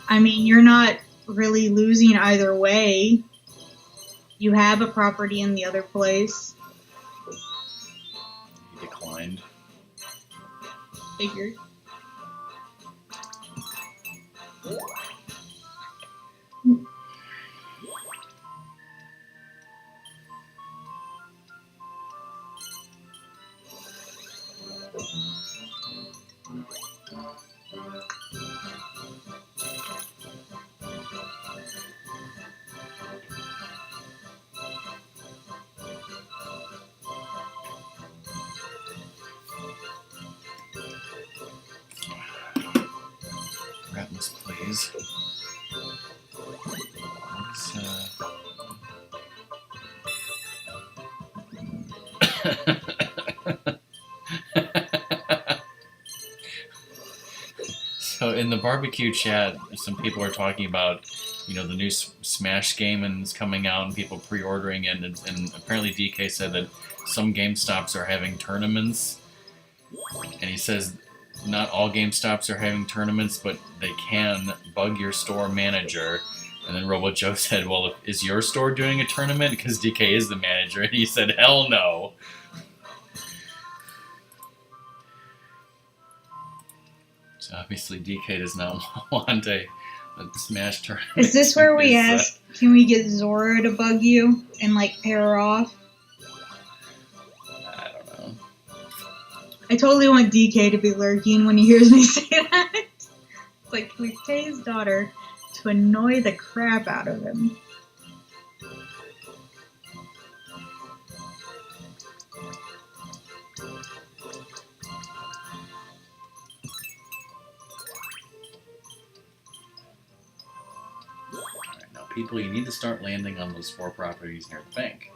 S2: I mean, you're not really losing either way. You have a property in the other place.
S1: He declined.
S2: Figured.
S1: Forgotten this plays. So in the barbecue chat, some people are talking about, you know, the new Smash game and it's coming out and people pre-ordering it, and apparently DK said that some GameStops are having tournaments, and he says not all GameStops are having tournaments, but they can bug your store manager. And then Robo Joe said, well, is your store doing a tournament? Because DK is the manager. And he said, hell no. So obviously DK does not want a Smash tournament.
S2: Is this where we ask, can we get Zora to bug you and like pair her off?
S1: I don't know.
S2: I totally want DK to be lurking when he hears me say that. It's like, we pay his daughter to annoy the crap out of him.
S1: Alright, now people, you need to start landing on those 4 properties near the bank.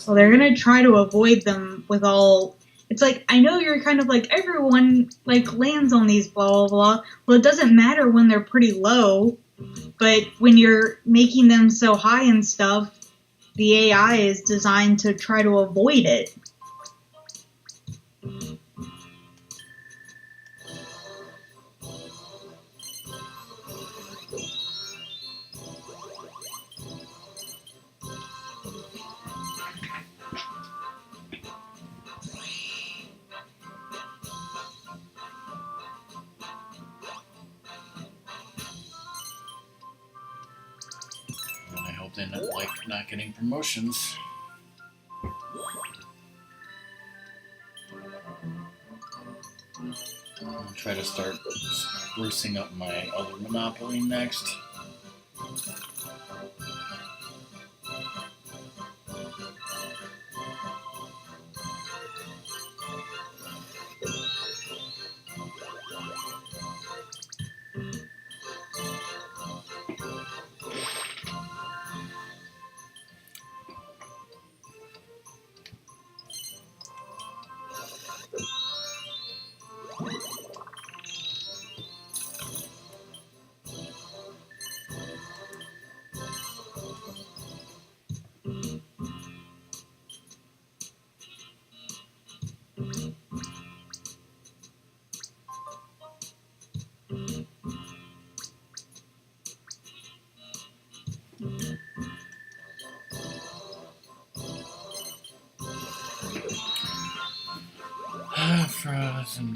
S2: Well, they're gonna try to avoid them with all... It's like, I know you're kind of like, everyone like lands on these blah blah blah. Well, it doesn't matter when they're pretty low, but when you're making them so high and stuff, the AI is designed to try to avoid it.
S1: They end up like not getting promotions. I'll try to start sprucing up my other Monopoly next. Frozen.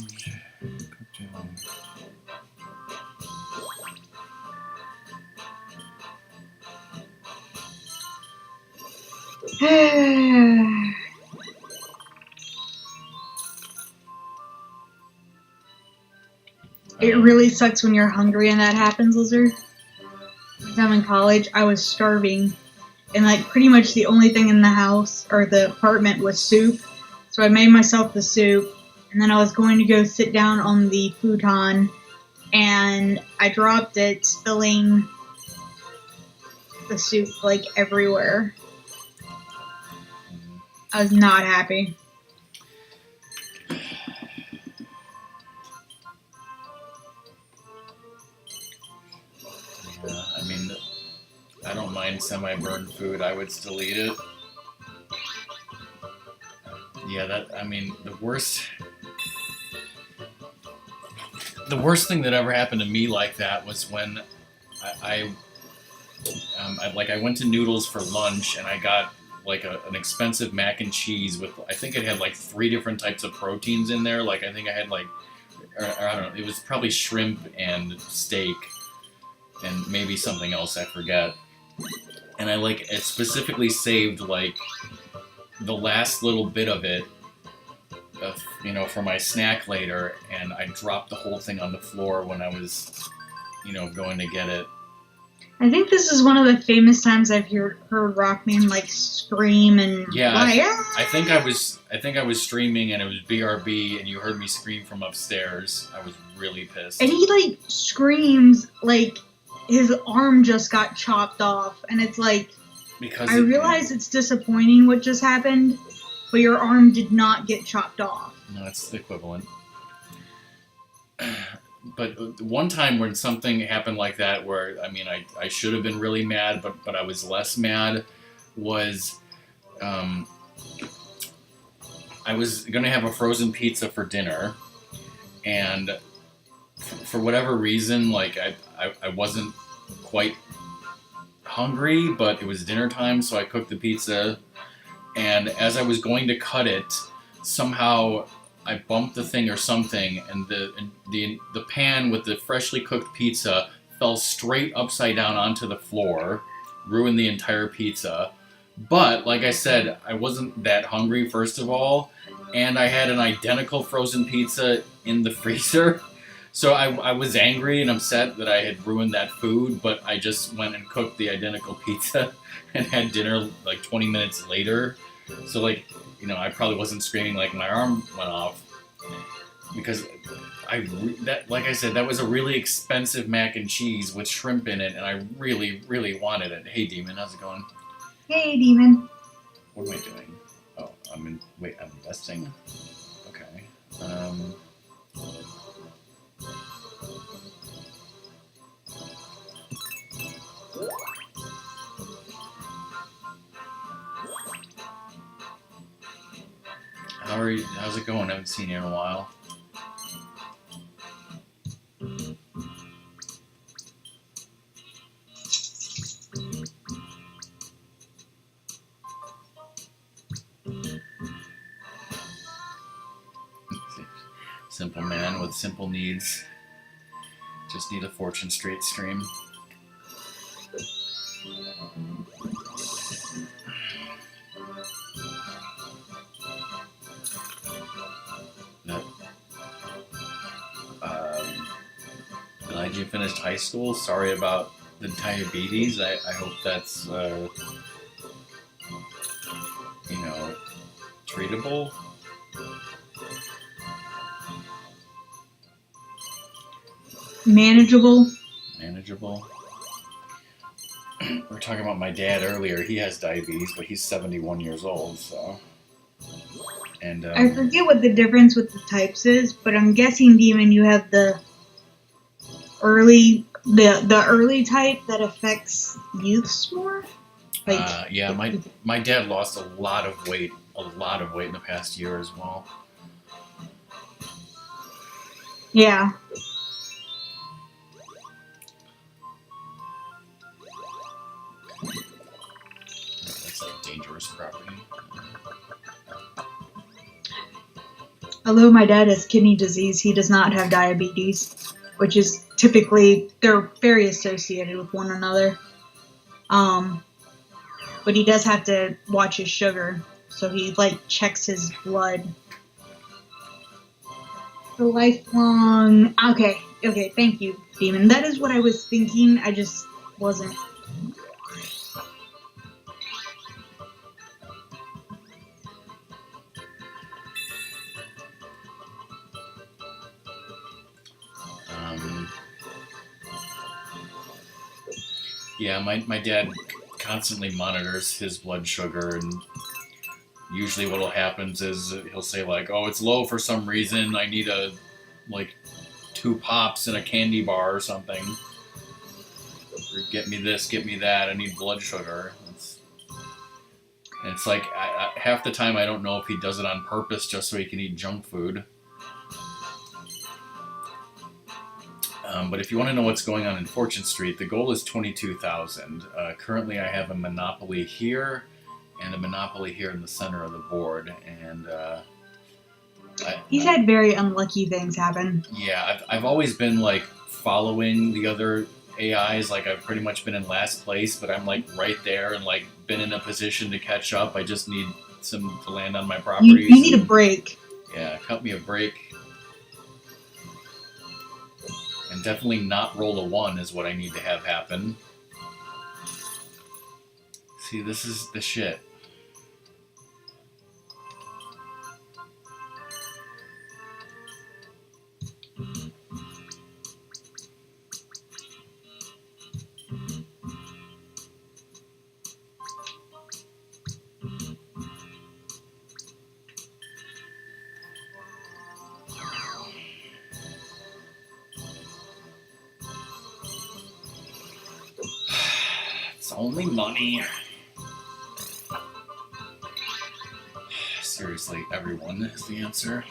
S2: It really sucks when you're hungry and that happens, Lizard. When I'm in college, I was starving, and like pretty much the only thing in the house or the apartment was soup. So I made myself the soup, and then I was going to go sit down on the futon, and I dropped it, spilling the soup like everywhere. I was not happy.
S1: I mean, I don't mind semi-burned food. I would still eat it. Yeah, I mean, the worst thing that ever happened to me like that was when I, I went to Noodles for lunch and I got like an expensive mac and cheese with, I think it had like 3 different types of proteins in there. Like I think I had like, or I don't know, it was probably shrimp and steak and maybe something else, I forget. And I like it specifically saved like the last little bit of it, for my snack later, and I dropped the whole thing on the floor when I was, going to get it.
S2: I think this is one of the famous times I've heard Rockman like scream and
S1: Yeah,
S2: like,
S1: I think I was streaming and it was BRB and you heard me scream from upstairs. I was really pissed.
S2: and he like screams like his arm just got chopped off, and it's like,
S1: because
S2: I realize it's disappointing what just happened, but your arm did not get chopped off.
S1: No, it's the equivalent. But one time when something happened like that, where I mean, I should have been really mad, but I was less mad, was I was gonna have a frozen pizza for dinner, and for whatever reason, like I wasn't quite hungry, but it was dinner time, so I cooked the pizza, and as I was going to cut it, somehow I bumped the thing or something, and the pan with the freshly cooked pizza fell straight upside down onto the floor, ruined the entire pizza. But like I said, I wasn't that hungry first of all, and I had an identical frozen pizza in the freezer. So I was angry and upset that I had ruined that food, but I just went and cooked the identical pizza and had dinner like 20 minutes later. So like, I probably wasn't screaming like my arm went off, because like I said, that was a really expensive mac and cheese with shrimp in it, and I really, really wanted it. Hey, Demon, how's it going?
S2: Hey, Demon.
S1: What am I doing? Oh, I'm investing. Okay. How's it going? I haven't seen you in a while. Simple man with simple needs. Just need a Fortune Street stream. Glad you finished high school. Sorry about the diabetes. I hope that's treatable.
S2: Manageable.
S1: We were talking about my dad earlier. He has diabetes, but he's 71 years old, so. And
S2: I forget what the difference with the types is, but I'm guessing, Demon, you have the early type that affects youths more. Like,
S1: yeah, my dad lost a lot of weight in the past year as well.
S2: Yeah.
S1: That's like dangerous property.
S2: Although my dad has kidney disease, he does not have diabetes, which is typically, they're very associated with one another. But he does have to watch his sugar, so he checks his blood. The lifelong. Okay, thank you, Demon. That is what I was thinking. I just wasn't.
S1: Yeah, my dad constantly monitors his blood sugar, and usually what'll happen is he'll say like, "Oh, it's low for some reason. I need 2 pops and a candy bar or something. Or get me this, get me that. I need blood sugar." And it's like half the time I don't know if he does it on purpose just so he can eat junk food. But if you want to know what's going on in Fortune Street, the goal is 22,000. Currently, I have a monopoly here and a monopoly here in the center of the board, and
S2: He's had very unlucky things happen.
S1: yeah, I've always been like following the other AIs. Like I've pretty much been in last place, but I'm like right there and like been in a position to catch up. I just need some to land on my properties.
S2: You need a break.
S1: Yeah, cut me a break. And definitely not roll a 1 is what I need to have happen. See, this is the shit. It's only money. Seriously, everyone is the answer.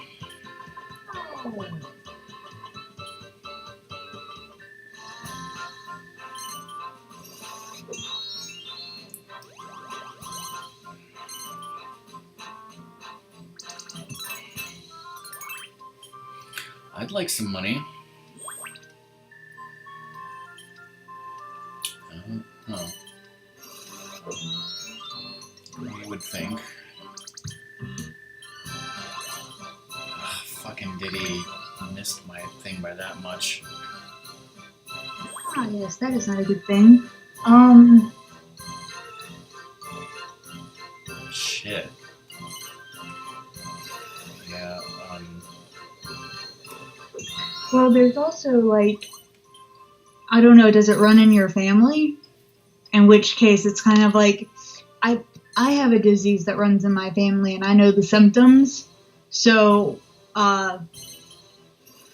S1: I'd like some money. Oh. You would think. Ugh, fucking Diddy missed my thing by that much.
S2: Ah, yes, that is not a good thing.
S1: Shit. Yeah,
S2: Well, there's also, like, I don't know, does it run in your family? In which case, it's kind of like, I have a disease that runs in my family, and I know the symptoms, so, like,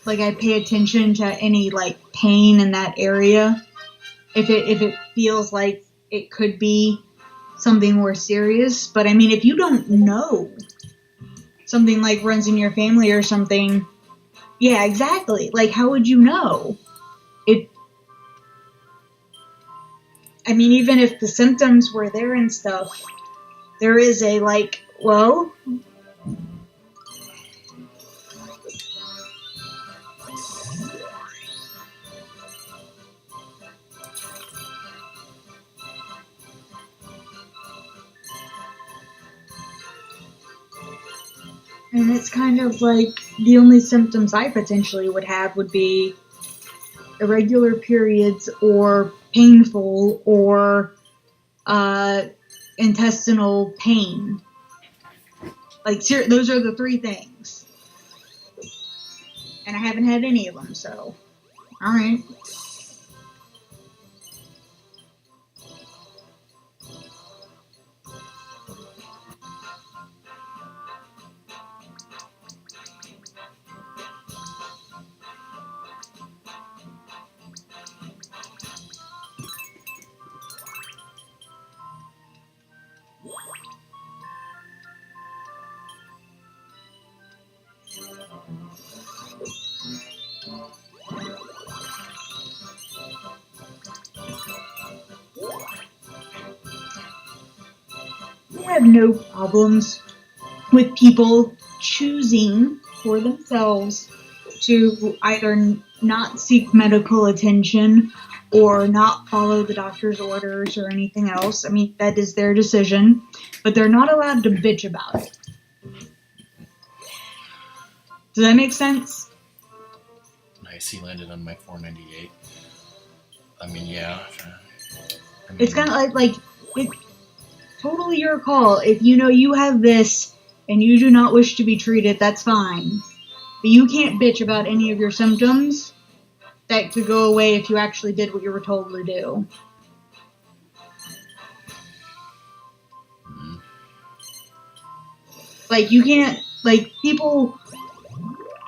S2: I pay attention to any, like, pain in that area. If it feels like it could be something more serious. But, I mean, if you don't know something, like, runs in your family or something, yeah, exactly. Like, how would you know? I mean, even if the symptoms were there and stuff, there is a, like, well... And it's kind of like the only symptoms I potentially would have would be irregular periods or painful or intestinal pain. Like, those are the 3 things. And I haven't had any of them, so. Alright. I have no problems with people choosing for themselves to either not seek medical attention or not follow the doctor's orders or anything else. I mean, that is their decision, but they're not allowed to bitch about it. Does that make sense?
S1: nice, he landed on my 498. I mean, yeah. I mean,
S2: It's kind of like it's totally your call. If you know you have this and you do not wish to be treated, that's fine. But you can't bitch about any of your symptoms that could go away if you actually did what you were told to do.
S1: mm,
S2: Like, you can't, like, people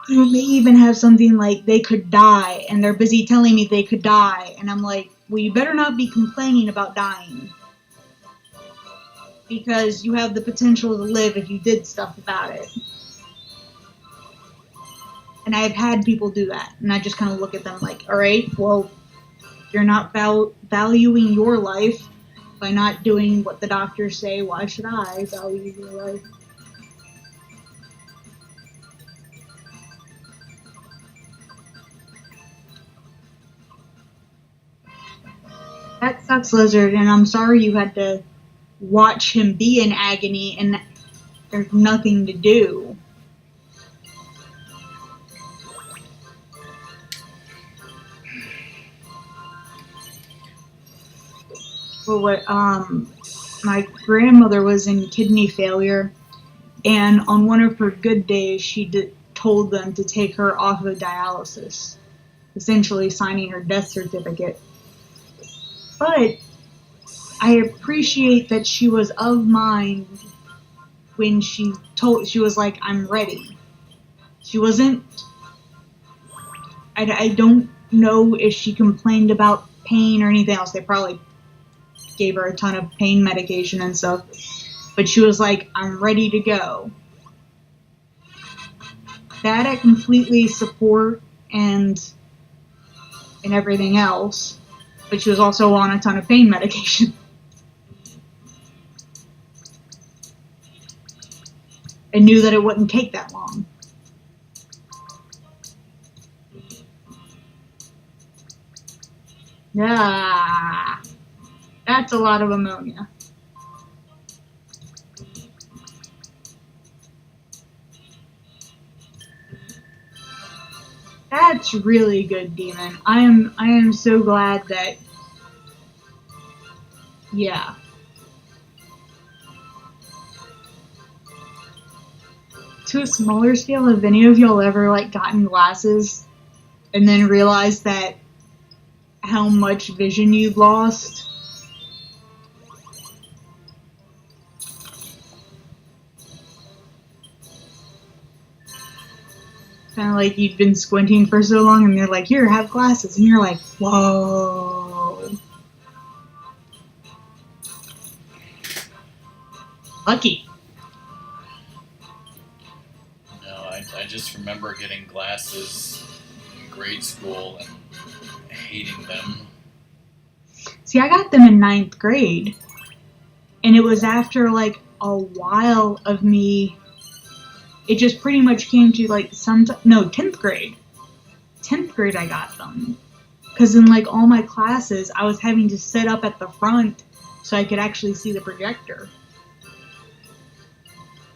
S2: who may even have something like they could die, and they're busy telling me they could die, and I'm like, well, you better not be complaining about dying. because you have the potential to live if you did stuff about it. And I've had people do that, and I just kind of look at them like, all right, well, you're not valuing your life by not doing what the doctors say. Why should I value your life? That sucks, Lizard, and I'm sorry you had to watch him be in agony and there's nothing to do. Well, my grandmother was in kidney failure, and on one of her good days, she told them to take her off of dialysis, essentially signing her death certificate. But I appreciate that she was of mind when she was like, I'm ready. She wasn't, I don't know if she complained about pain or anything else. They probably gave her a ton of pain medication and stuff. But she was like, I'm ready to go. That I completely support and everything else. But she was also on a ton of pain medication. And knew that it wouldn't take that long. Yeah, that's a lot of ammonia. That's really good, Demon. I am so glad that. Yeah. To a smaller scale, have any of y'all ever gotten glasses and then realized that how much vision you've lost? Kind of like you've been squinting for so long and they're like, here, have glasses. And you're like, whoa. Lucky.
S1: No, I just remember getting glasses in grade school and hating them.
S2: See, I got them in 9th grade. And it was after a while of me. It just pretty much came to 10th grade. 10th grade I got them. Because in all my classes, I was having to sit up at the front so I could actually see the projector.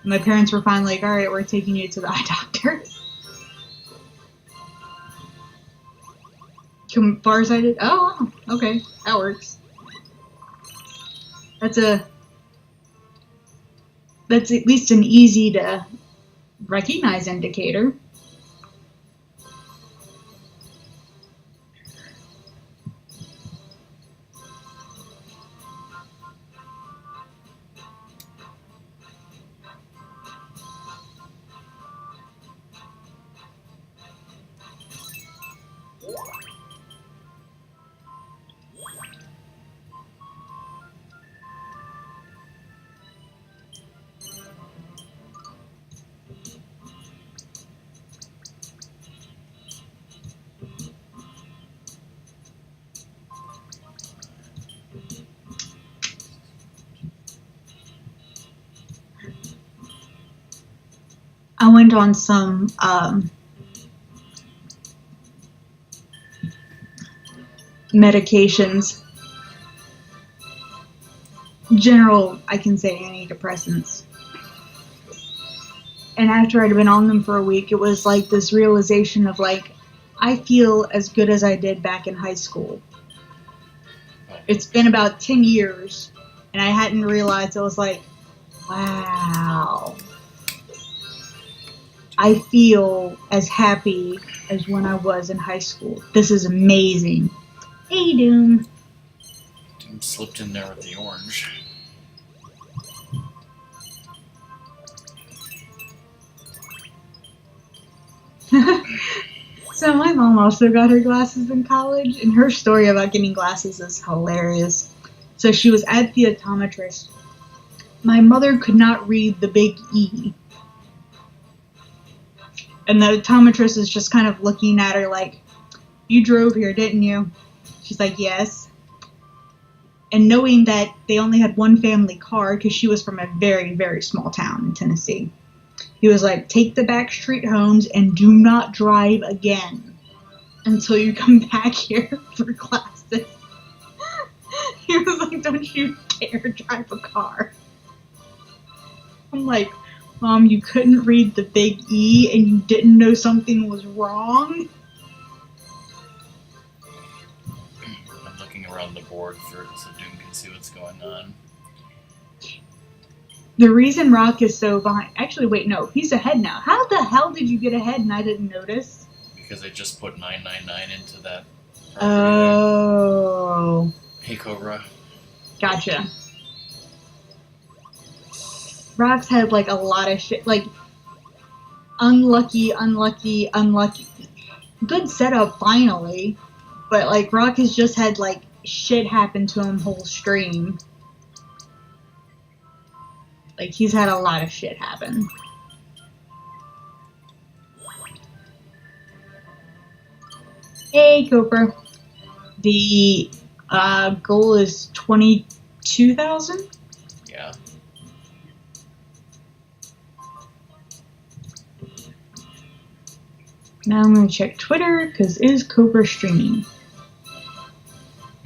S2: And my parents were finally like, alright, we're taking you to the eye doctor. Farsighted? Oh, okay. That works. That's at least an easy to recognize indicator. I went on some medications. General, I can say antidepressants. And after I'd been on them for a week, it was this realization of I feel as good as I did back in high school. It's been about 10 years, and I hadn't realized. I was like, wow. I feel as happy as when I was in high school. This is amazing. Hey, Doom.
S1: Doom slipped in there with the orange.
S2: So my mom also got her glasses in college, and her story about getting glasses is hilarious. So she was at the optometrist, my mother could not read the big E. And the optometrist is just kind of looking at her like, you drove here, didn't you? She's like, yes. And knowing that they only had one family car, because she was from a very, very small town in Tennessee, he was like, take the back street homes and do not drive again until you come back here for classes. He was like, don't you dare drive a car. I'm like, Mom, you couldn't read the big E and you didn't know something was wrong?
S1: I'm looking around the board so Doom can see what's going on.
S2: The reason Rock is so behind... Actually, wait, no. He's ahead now. How the hell did you get ahead and I didn't notice?
S1: Because I just put 999 into that property.
S2: Oh.
S1: Hey, Cobra.
S2: Gotcha. Rock's had, like, a lot of shit. Like, unlucky. Good setup, finally. But, like, Rock has just had, like, shit happen to him whole stream. Like, he's had a lot of shit happen. Hey, Cooper. The goal is 22,000?
S1: Yeah.
S2: Now I'm going to check Twitter, because is Cooper streaming?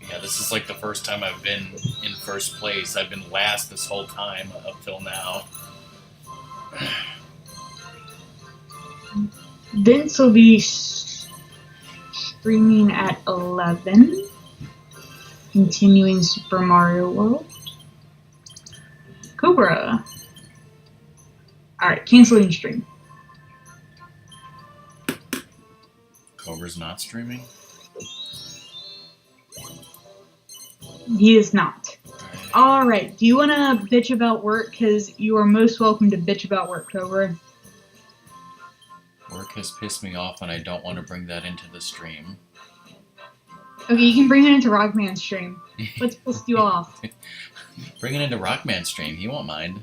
S1: Yeah, this is like the first time I've been in first place. I've been last this whole time up till now.
S2: Vince will be streaming at 11. Continuing Super Mario World. Cobra. Alright, canceling stream.
S1: Cobra's not streaming?
S2: He is not. Alright, do you want to bitch about work? Because you are most welcome to bitch about work, Cobra.
S1: Work has pissed me off and I don't want to bring that into the stream.
S2: Okay, you can bring it into Rockman's stream. What's pissed you off?
S1: Bring it into Rockman's stream. He won't mind.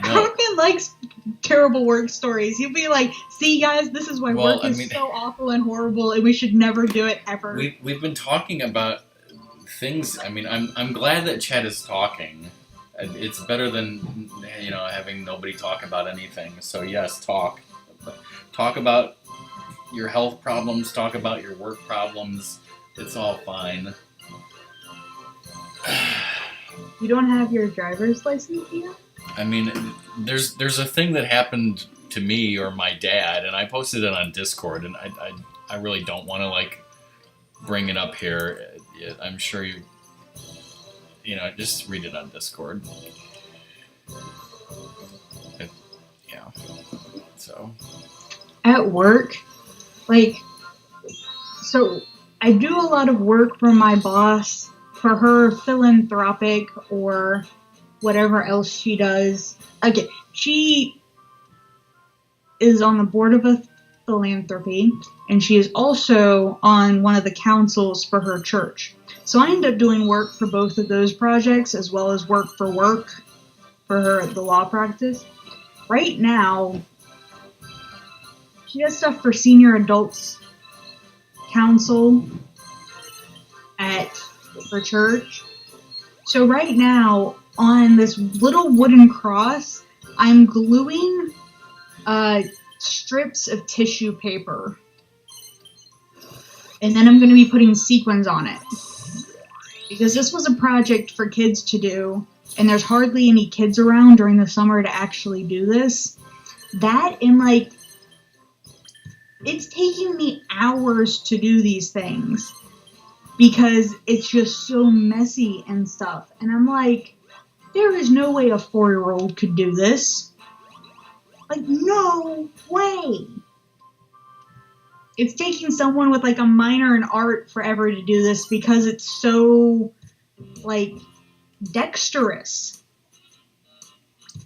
S1: No.
S2: Rockman likes terrible work stories. He'll be like, see guys, this is why work is so awful and horrible and we should never do it ever.
S1: We've been talking about things. I mean, I'm glad that Chad is talking. It's better than, you know, having nobody talk about anything. So yes, talk. Talk about your health problems, talk about your work problems. It's all fine.
S2: You don't have your driver's license yet?
S1: I mean, there's a thing that happened to me or my dad, and I posted it on Discord, and I really don't want to, like, bring it up here. I'm sure you know, just read it on Discord. Yeah. So.
S2: At work, like, so I do a lot of work for my boss, for her philanthropic or whatever else she does. Okay, she is on the board of a philanthropy, and she is also on one of the councils for her church. So I end up doing work for both of those projects, as well as work for her, the law practice. Right now, she does stuff for Senior Adults Council at her church. So right now, on this little wooden cross, I'm gluing strips of tissue paper. And then I'm going to be putting sequins on it. Because this was a project for kids to do, and there's hardly any kids around during the summer to actually do this. That, and like, it's taking me hours to do these things. Because it's just so messy and stuff. And I'm like, there is no way a 4-year-old could do this. Like, no way. It's taking someone with, like, a minor in art forever to do this because it's so, like, dexterous.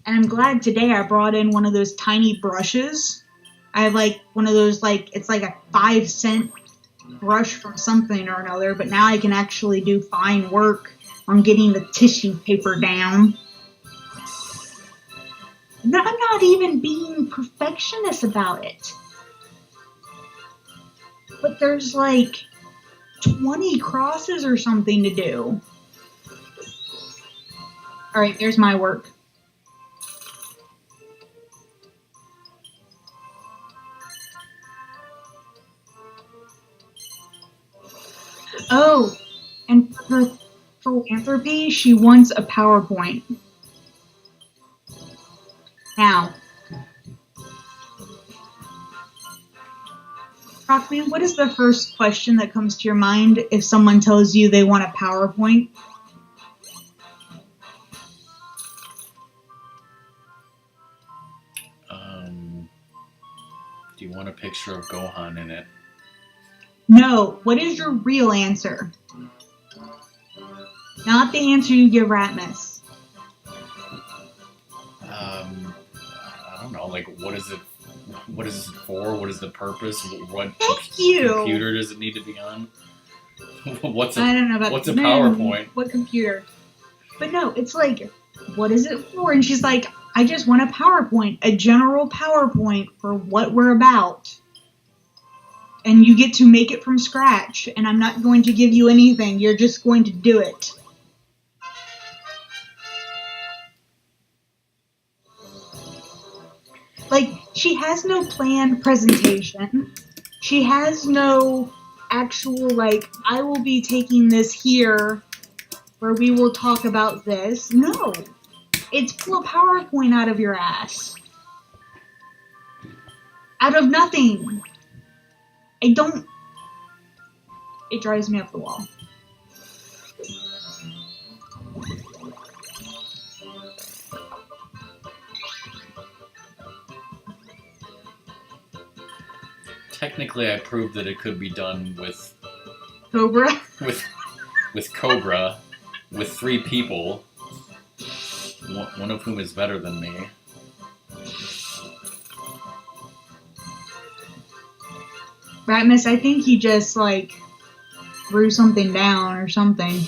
S2: And I'm glad today I brought in one of those tiny brushes. I have, like, one of those, like, it's like a 5-cent brush from something or another, but now I can actually do fine work on getting the tissue paper down. I'm not even being perfectionist about it. But there's like 20 crosses or something to do. Alright, there's my work. Oh, and for her philanthropy, she wants a PowerPoint. Now, Rockman, what is the first question that comes to your mind if someone tells you they want a PowerPoint?
S1: Do you want a picture of Gohan in it?
S2: No. What is your real answer? Not the answer you give Ratmus.
S1: I don't know. Like, what is it? What is it for? What is the purpose? What
S2: Thank you.
S1: computer does it need to be on? What's
S2: I don't know about
S1: what's a PowerPoint?
S2: What computer? But no, it's like, what is it for? And she's like, I just want a PowerPoint, a general PowerPoint for what we're about. And you get to make it from scratch, and I'm not going to give you anything. You're just going to do it. Like, she has no planned presentation. She has no actual, like, I will be taking this here where we will talk about this. No. It's pull a PowerPoint out of your ass. Out of nothing. It drives me up the wall.
S1: Technically, I proved that it could be done with
S2: Cobra?
S1: with Cobra, with 3 people, one of whom is better than me.
S2: Ratmus, I think he just, like, threw something down or something.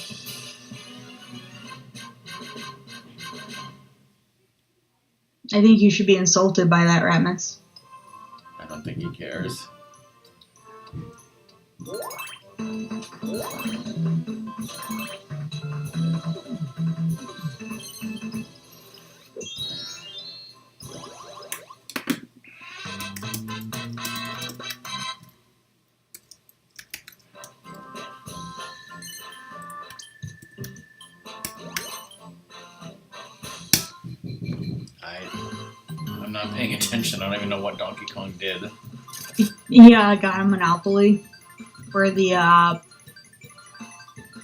S2: I think you should be insulted by that, Ratmus.
S1: I don't think he cares. I'm not paying attention. I don't even know what Donkey Kong did.
S2: Yeah, I got a Monopoly. Where the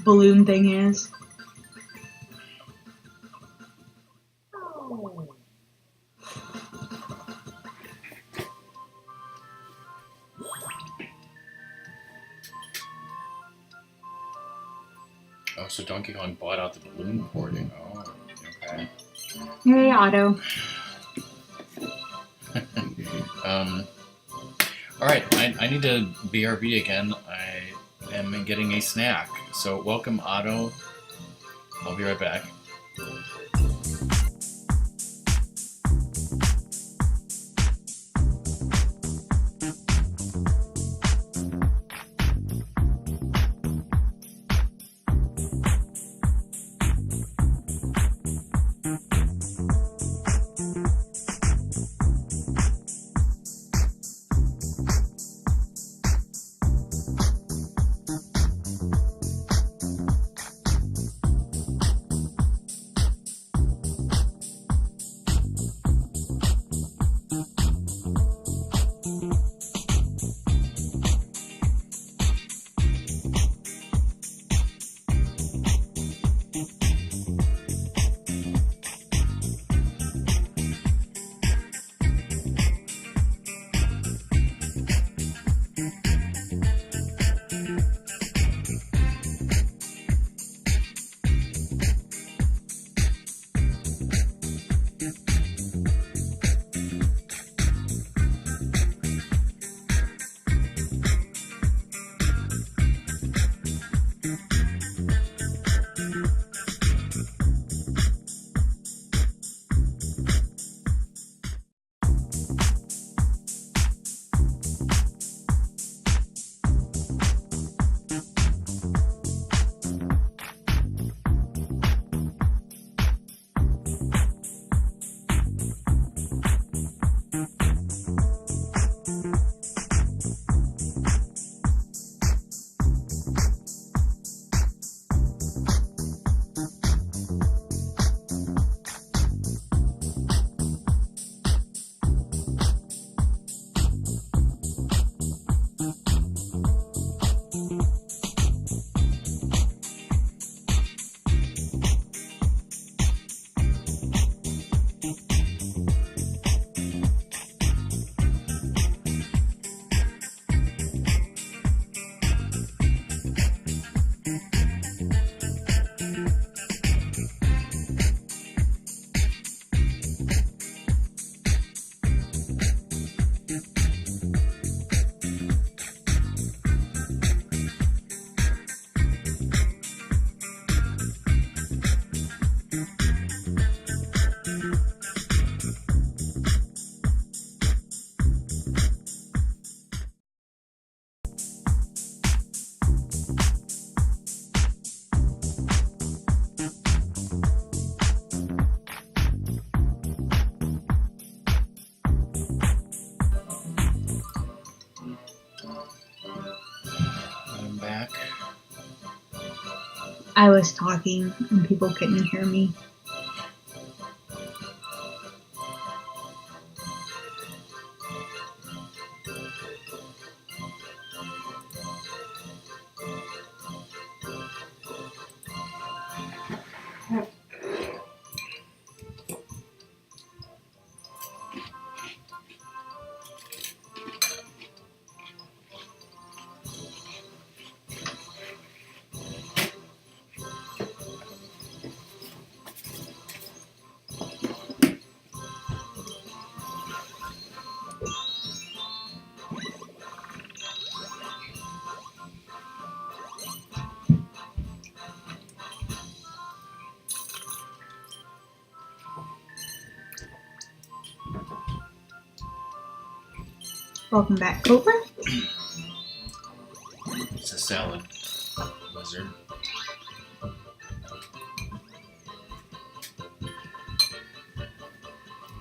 S2: balloon thing is.
S1: Oh, so Donkey Kong bought out the balloon porting. Oh, okay.
S2: Hey, Otto.
S1: Alright, I need to BRB again. I am getting a snack. So, welcome, Otto. I'll be right back.
S2: I was talking and people couldn't hear me. Welcome back, Cobra.
S1: It's a salad, lizard.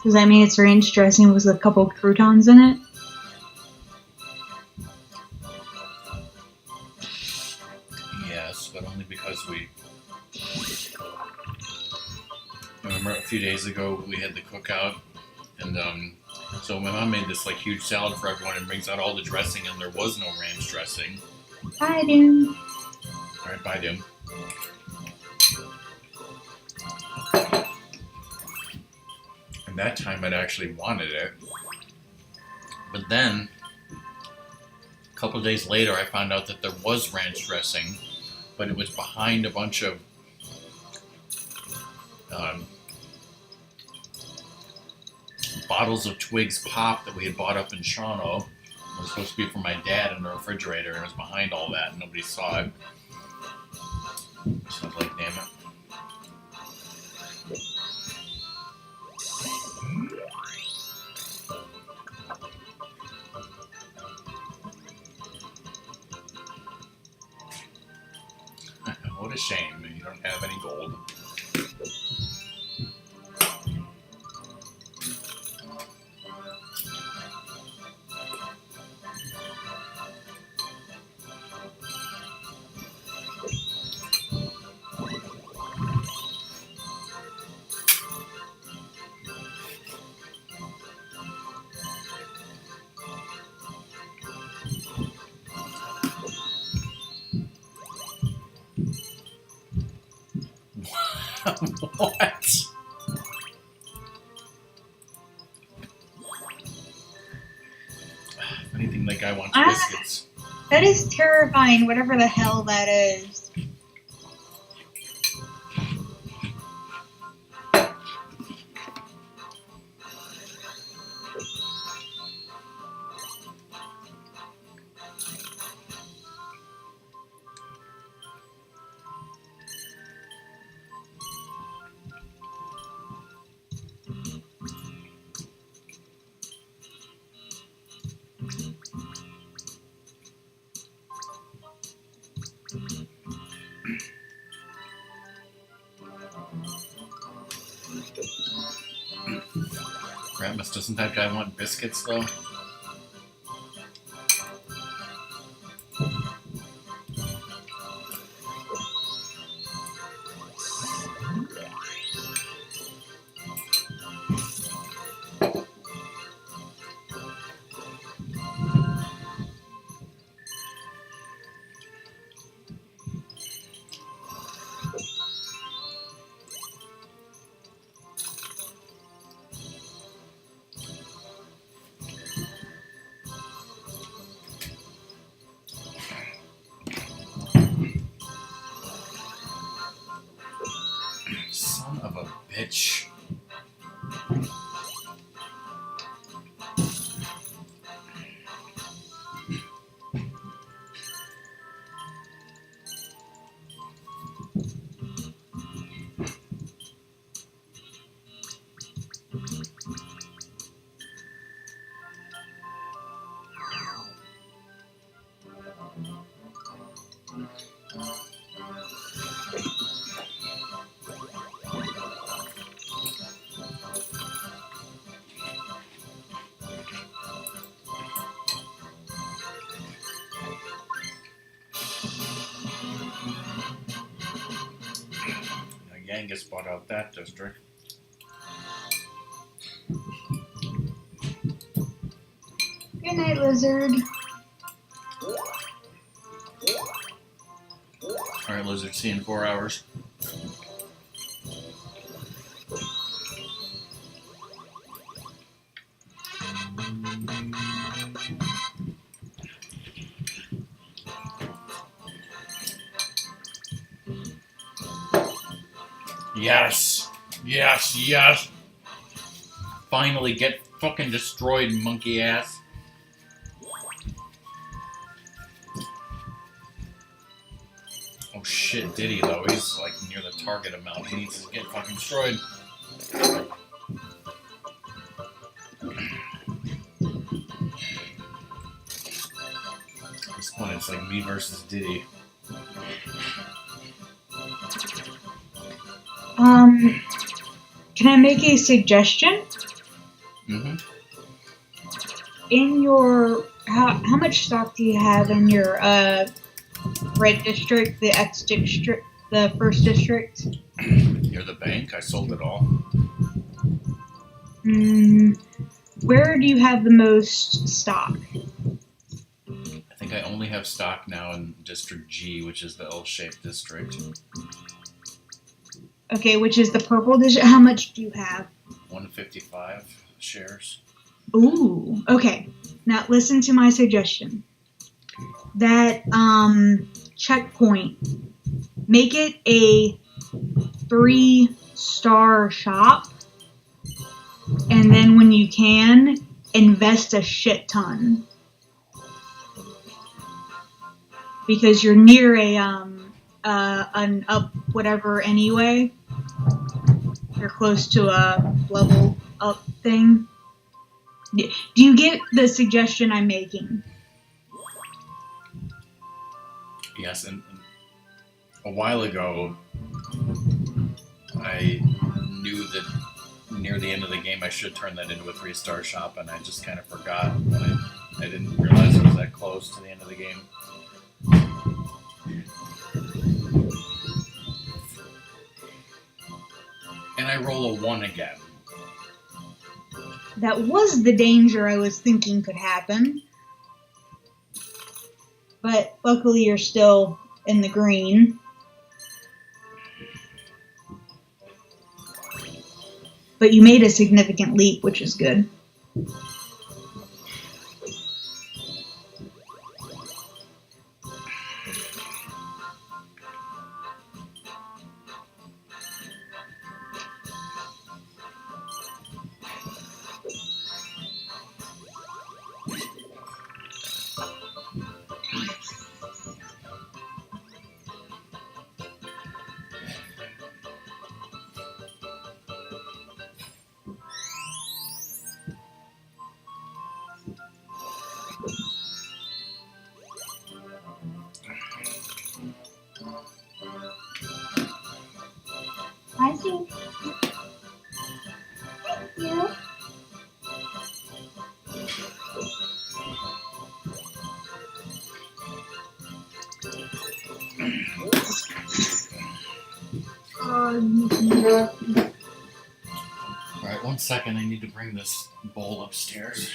S2: Does that mean it's ranch dressing with a couple croutons in it?
S1: Yes, but only because we... Remember a few days ago we had the cookout, and so my mom made this like huge salad for everyone and brings out all the dressing, and there was no ranch dressing.
S2: Hi, Doom.
S1: All right, bye, Doom. And that time I'd actually wanted it, but then a couple days later I found out that there was ranch dressing, but it was behind a bunch of bottles of Twix Pop that we had bought up in Shawano. It was supposed to be for my dad in the refrigerator, and it was behind all that, and nobody saw it. So I was like, damn it. What a shame that you don't have any gold. What? If anything, that guy wants biscuits.
S2: That is terrifying, whatever the hell that is.
S1: Ratmus, doesn't that guy want biscuits, though? Son of a bitch. Genghis bought out that district.
S2: Good night, lizard.
S1: Alright, lizard, see you in 4 hours. Yes! Yes, yes! Finally get fucking destroyed, monkey ass. Oh shit, Diddy though, he's like near the target amount. He needs to get fucking destroyed. At this point it's like me versus Diddy.
S2: Can I make a suggestion?
S1: Mm-hmm.
S2: In your how much stock do you have in your red district, the X district, the first district?
S1: Near the bank, I sold it all.
S2: Where do you have the most stock?
S1: I think I only have stock now in District G, which is the L-shaped district.
S2: Okay, which is the purple district. How much do you have?
S1: 155 shares.
S2: Ooh, okay. Now listen to my suggestion. That checkpoint, make it a 3-star shop, and then when you can, invest a shit ton. Because you're near an up whatever anyway. You're close to a level up thing. Do you get the suggestion I'm making?
S1: Yes, and a while ago, I knew that near the end of the game I should turn that into a 3-star shop, and I just kind of forgot when I didn't realize it was that close to the end of the game. And I roll a 1 again.
S2: That was the danger I was thinking could happen. But luckily you're still in the green. But you made a significant leap, which is good. I see. Yeah.
S1: Alright, 1 second, I need to bring this bowl upstairs.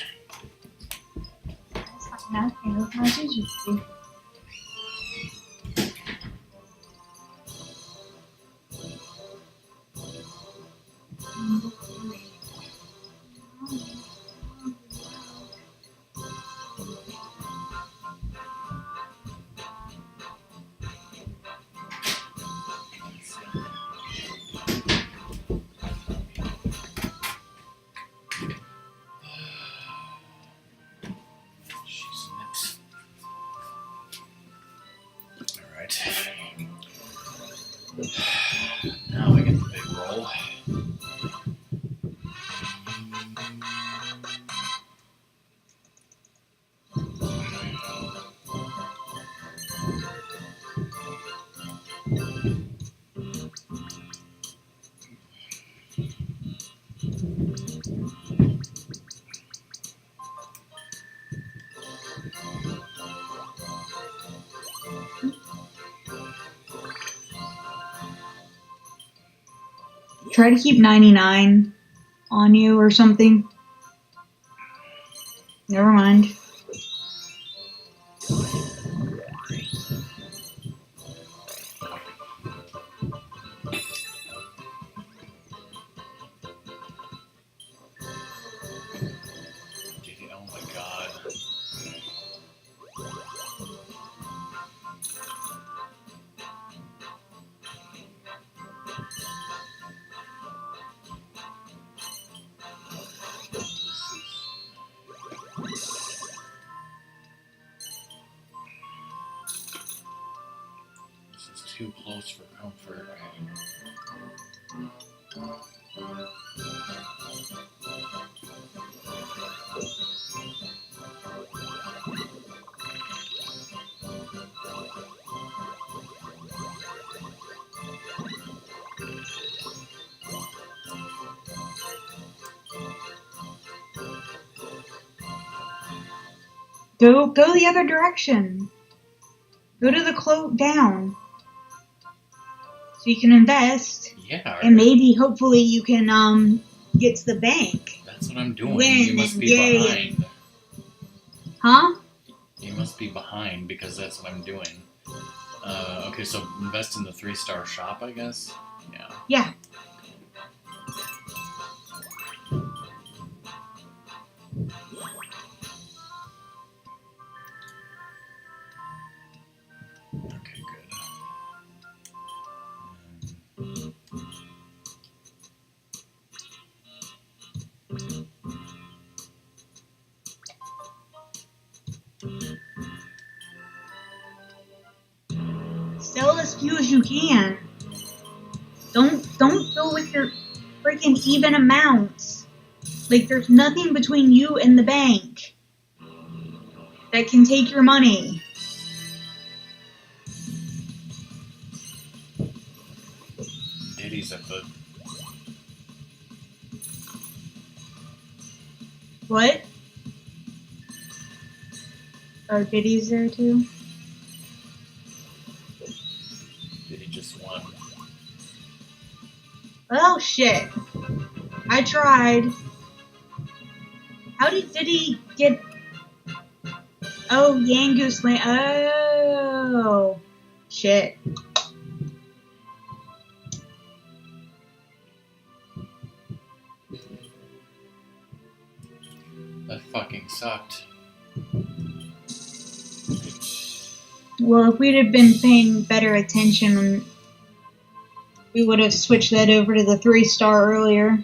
S1: Alright. Now we get the big roll.
S2: Try to keep 99 on you or something. Never mind.
S1: Oh my god. This is too close for comfort.
S2: Go the other direction. Go to the cloak down. So you can invest.
S1: Yeah.
S2: And maybe, hopefully, you can get to the bank.
S1: That's what I'm doing.
S2: Win
S1: You must
S2: and
S1: be
S2: gain.
S1: behind.
S2: Huh?
S1: You must be behind because that's what I'm doing. Okay, so invest in the 3-star shop, I guess? Yeah.
S2: Yeah.
S1: Okay, good.
S2: Sell as few as you can. Don't fill with your freaking even amounts. Like, there's nothing between you and the bank that can take your money.
S1: Diddy's at the...
S2: What? Oh, Diddy's there too?
S1: Diddy just won.
S2: Oh, shit. I tried. How did Diddy get... Oh, Yangoose Land. Oh. Shit.
S1: That fucking sucked.
S2: Well, if we'd have been paying better attention, we would have switched that over to the 3-star earlier.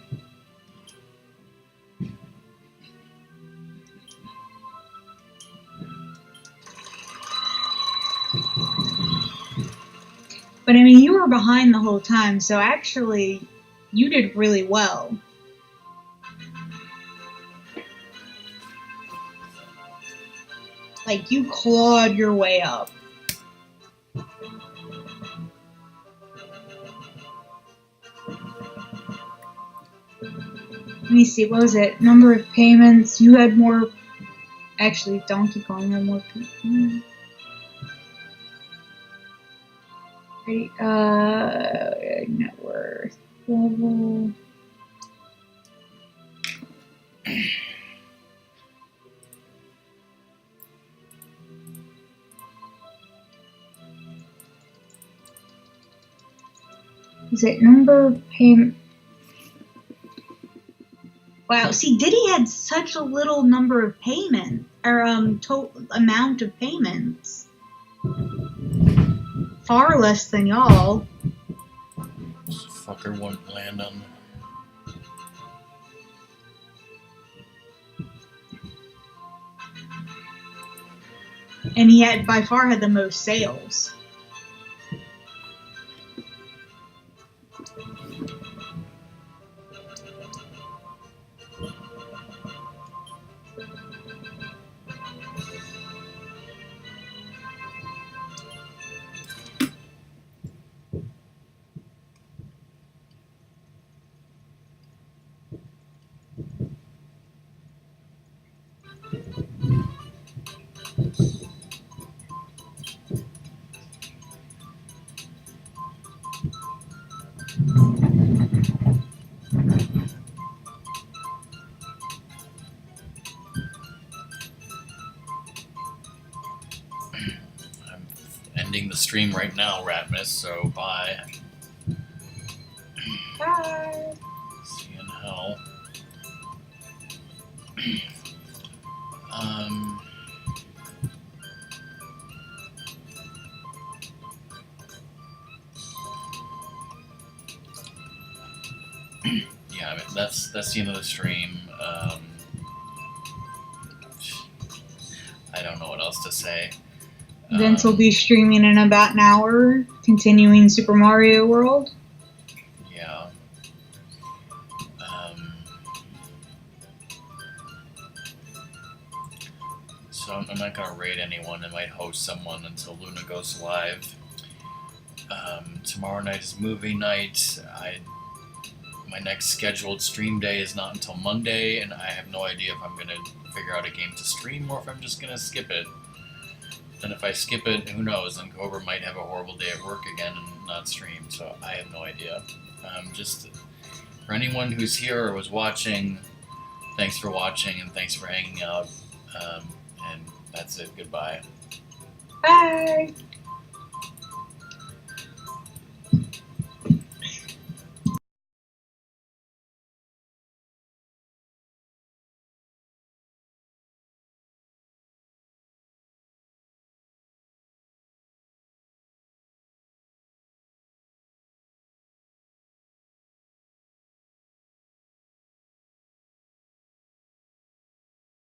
S2: But I mean, you were behind the whole time, so actually, you did really well. Like, you clawed your way up. Let me see, what was it? Number of payments. You had more. Actually, Donkey Kong had more payments. Net worth level. Is it number of payment? Wow, see, Diddy had such a little number of payments, or total amount of payments. Far less than y'all.
S1: This fucker won't land on...
S2: And he had, by far, had the most sales.
S1: ending the stream right now, Ratmus, so bye.
S2: Bye.
S1: See you in hell. Yeah, I mean, that's the end of the stream. I don't know what else to say.
S2: Vince will be streaming in about an hour, continuing Super Mario World.
S1: Yeah. So I'm not gonna raid anyone. I might host someone until Luna goes live. Tomorrow night is movie night. My next scheduled stream day is not until Monday, and I have no idea if I'm gonna figure out a game to stream or if I'm just gonna skip it. And if I skip it, who knows? Then Cobra might have a horrible day at work again and not stream. So I have no idea. Just for anyone who's here or was watching, thanks for watching and thanks for hanging out. And that's it. Goodbye.
S2: Bye.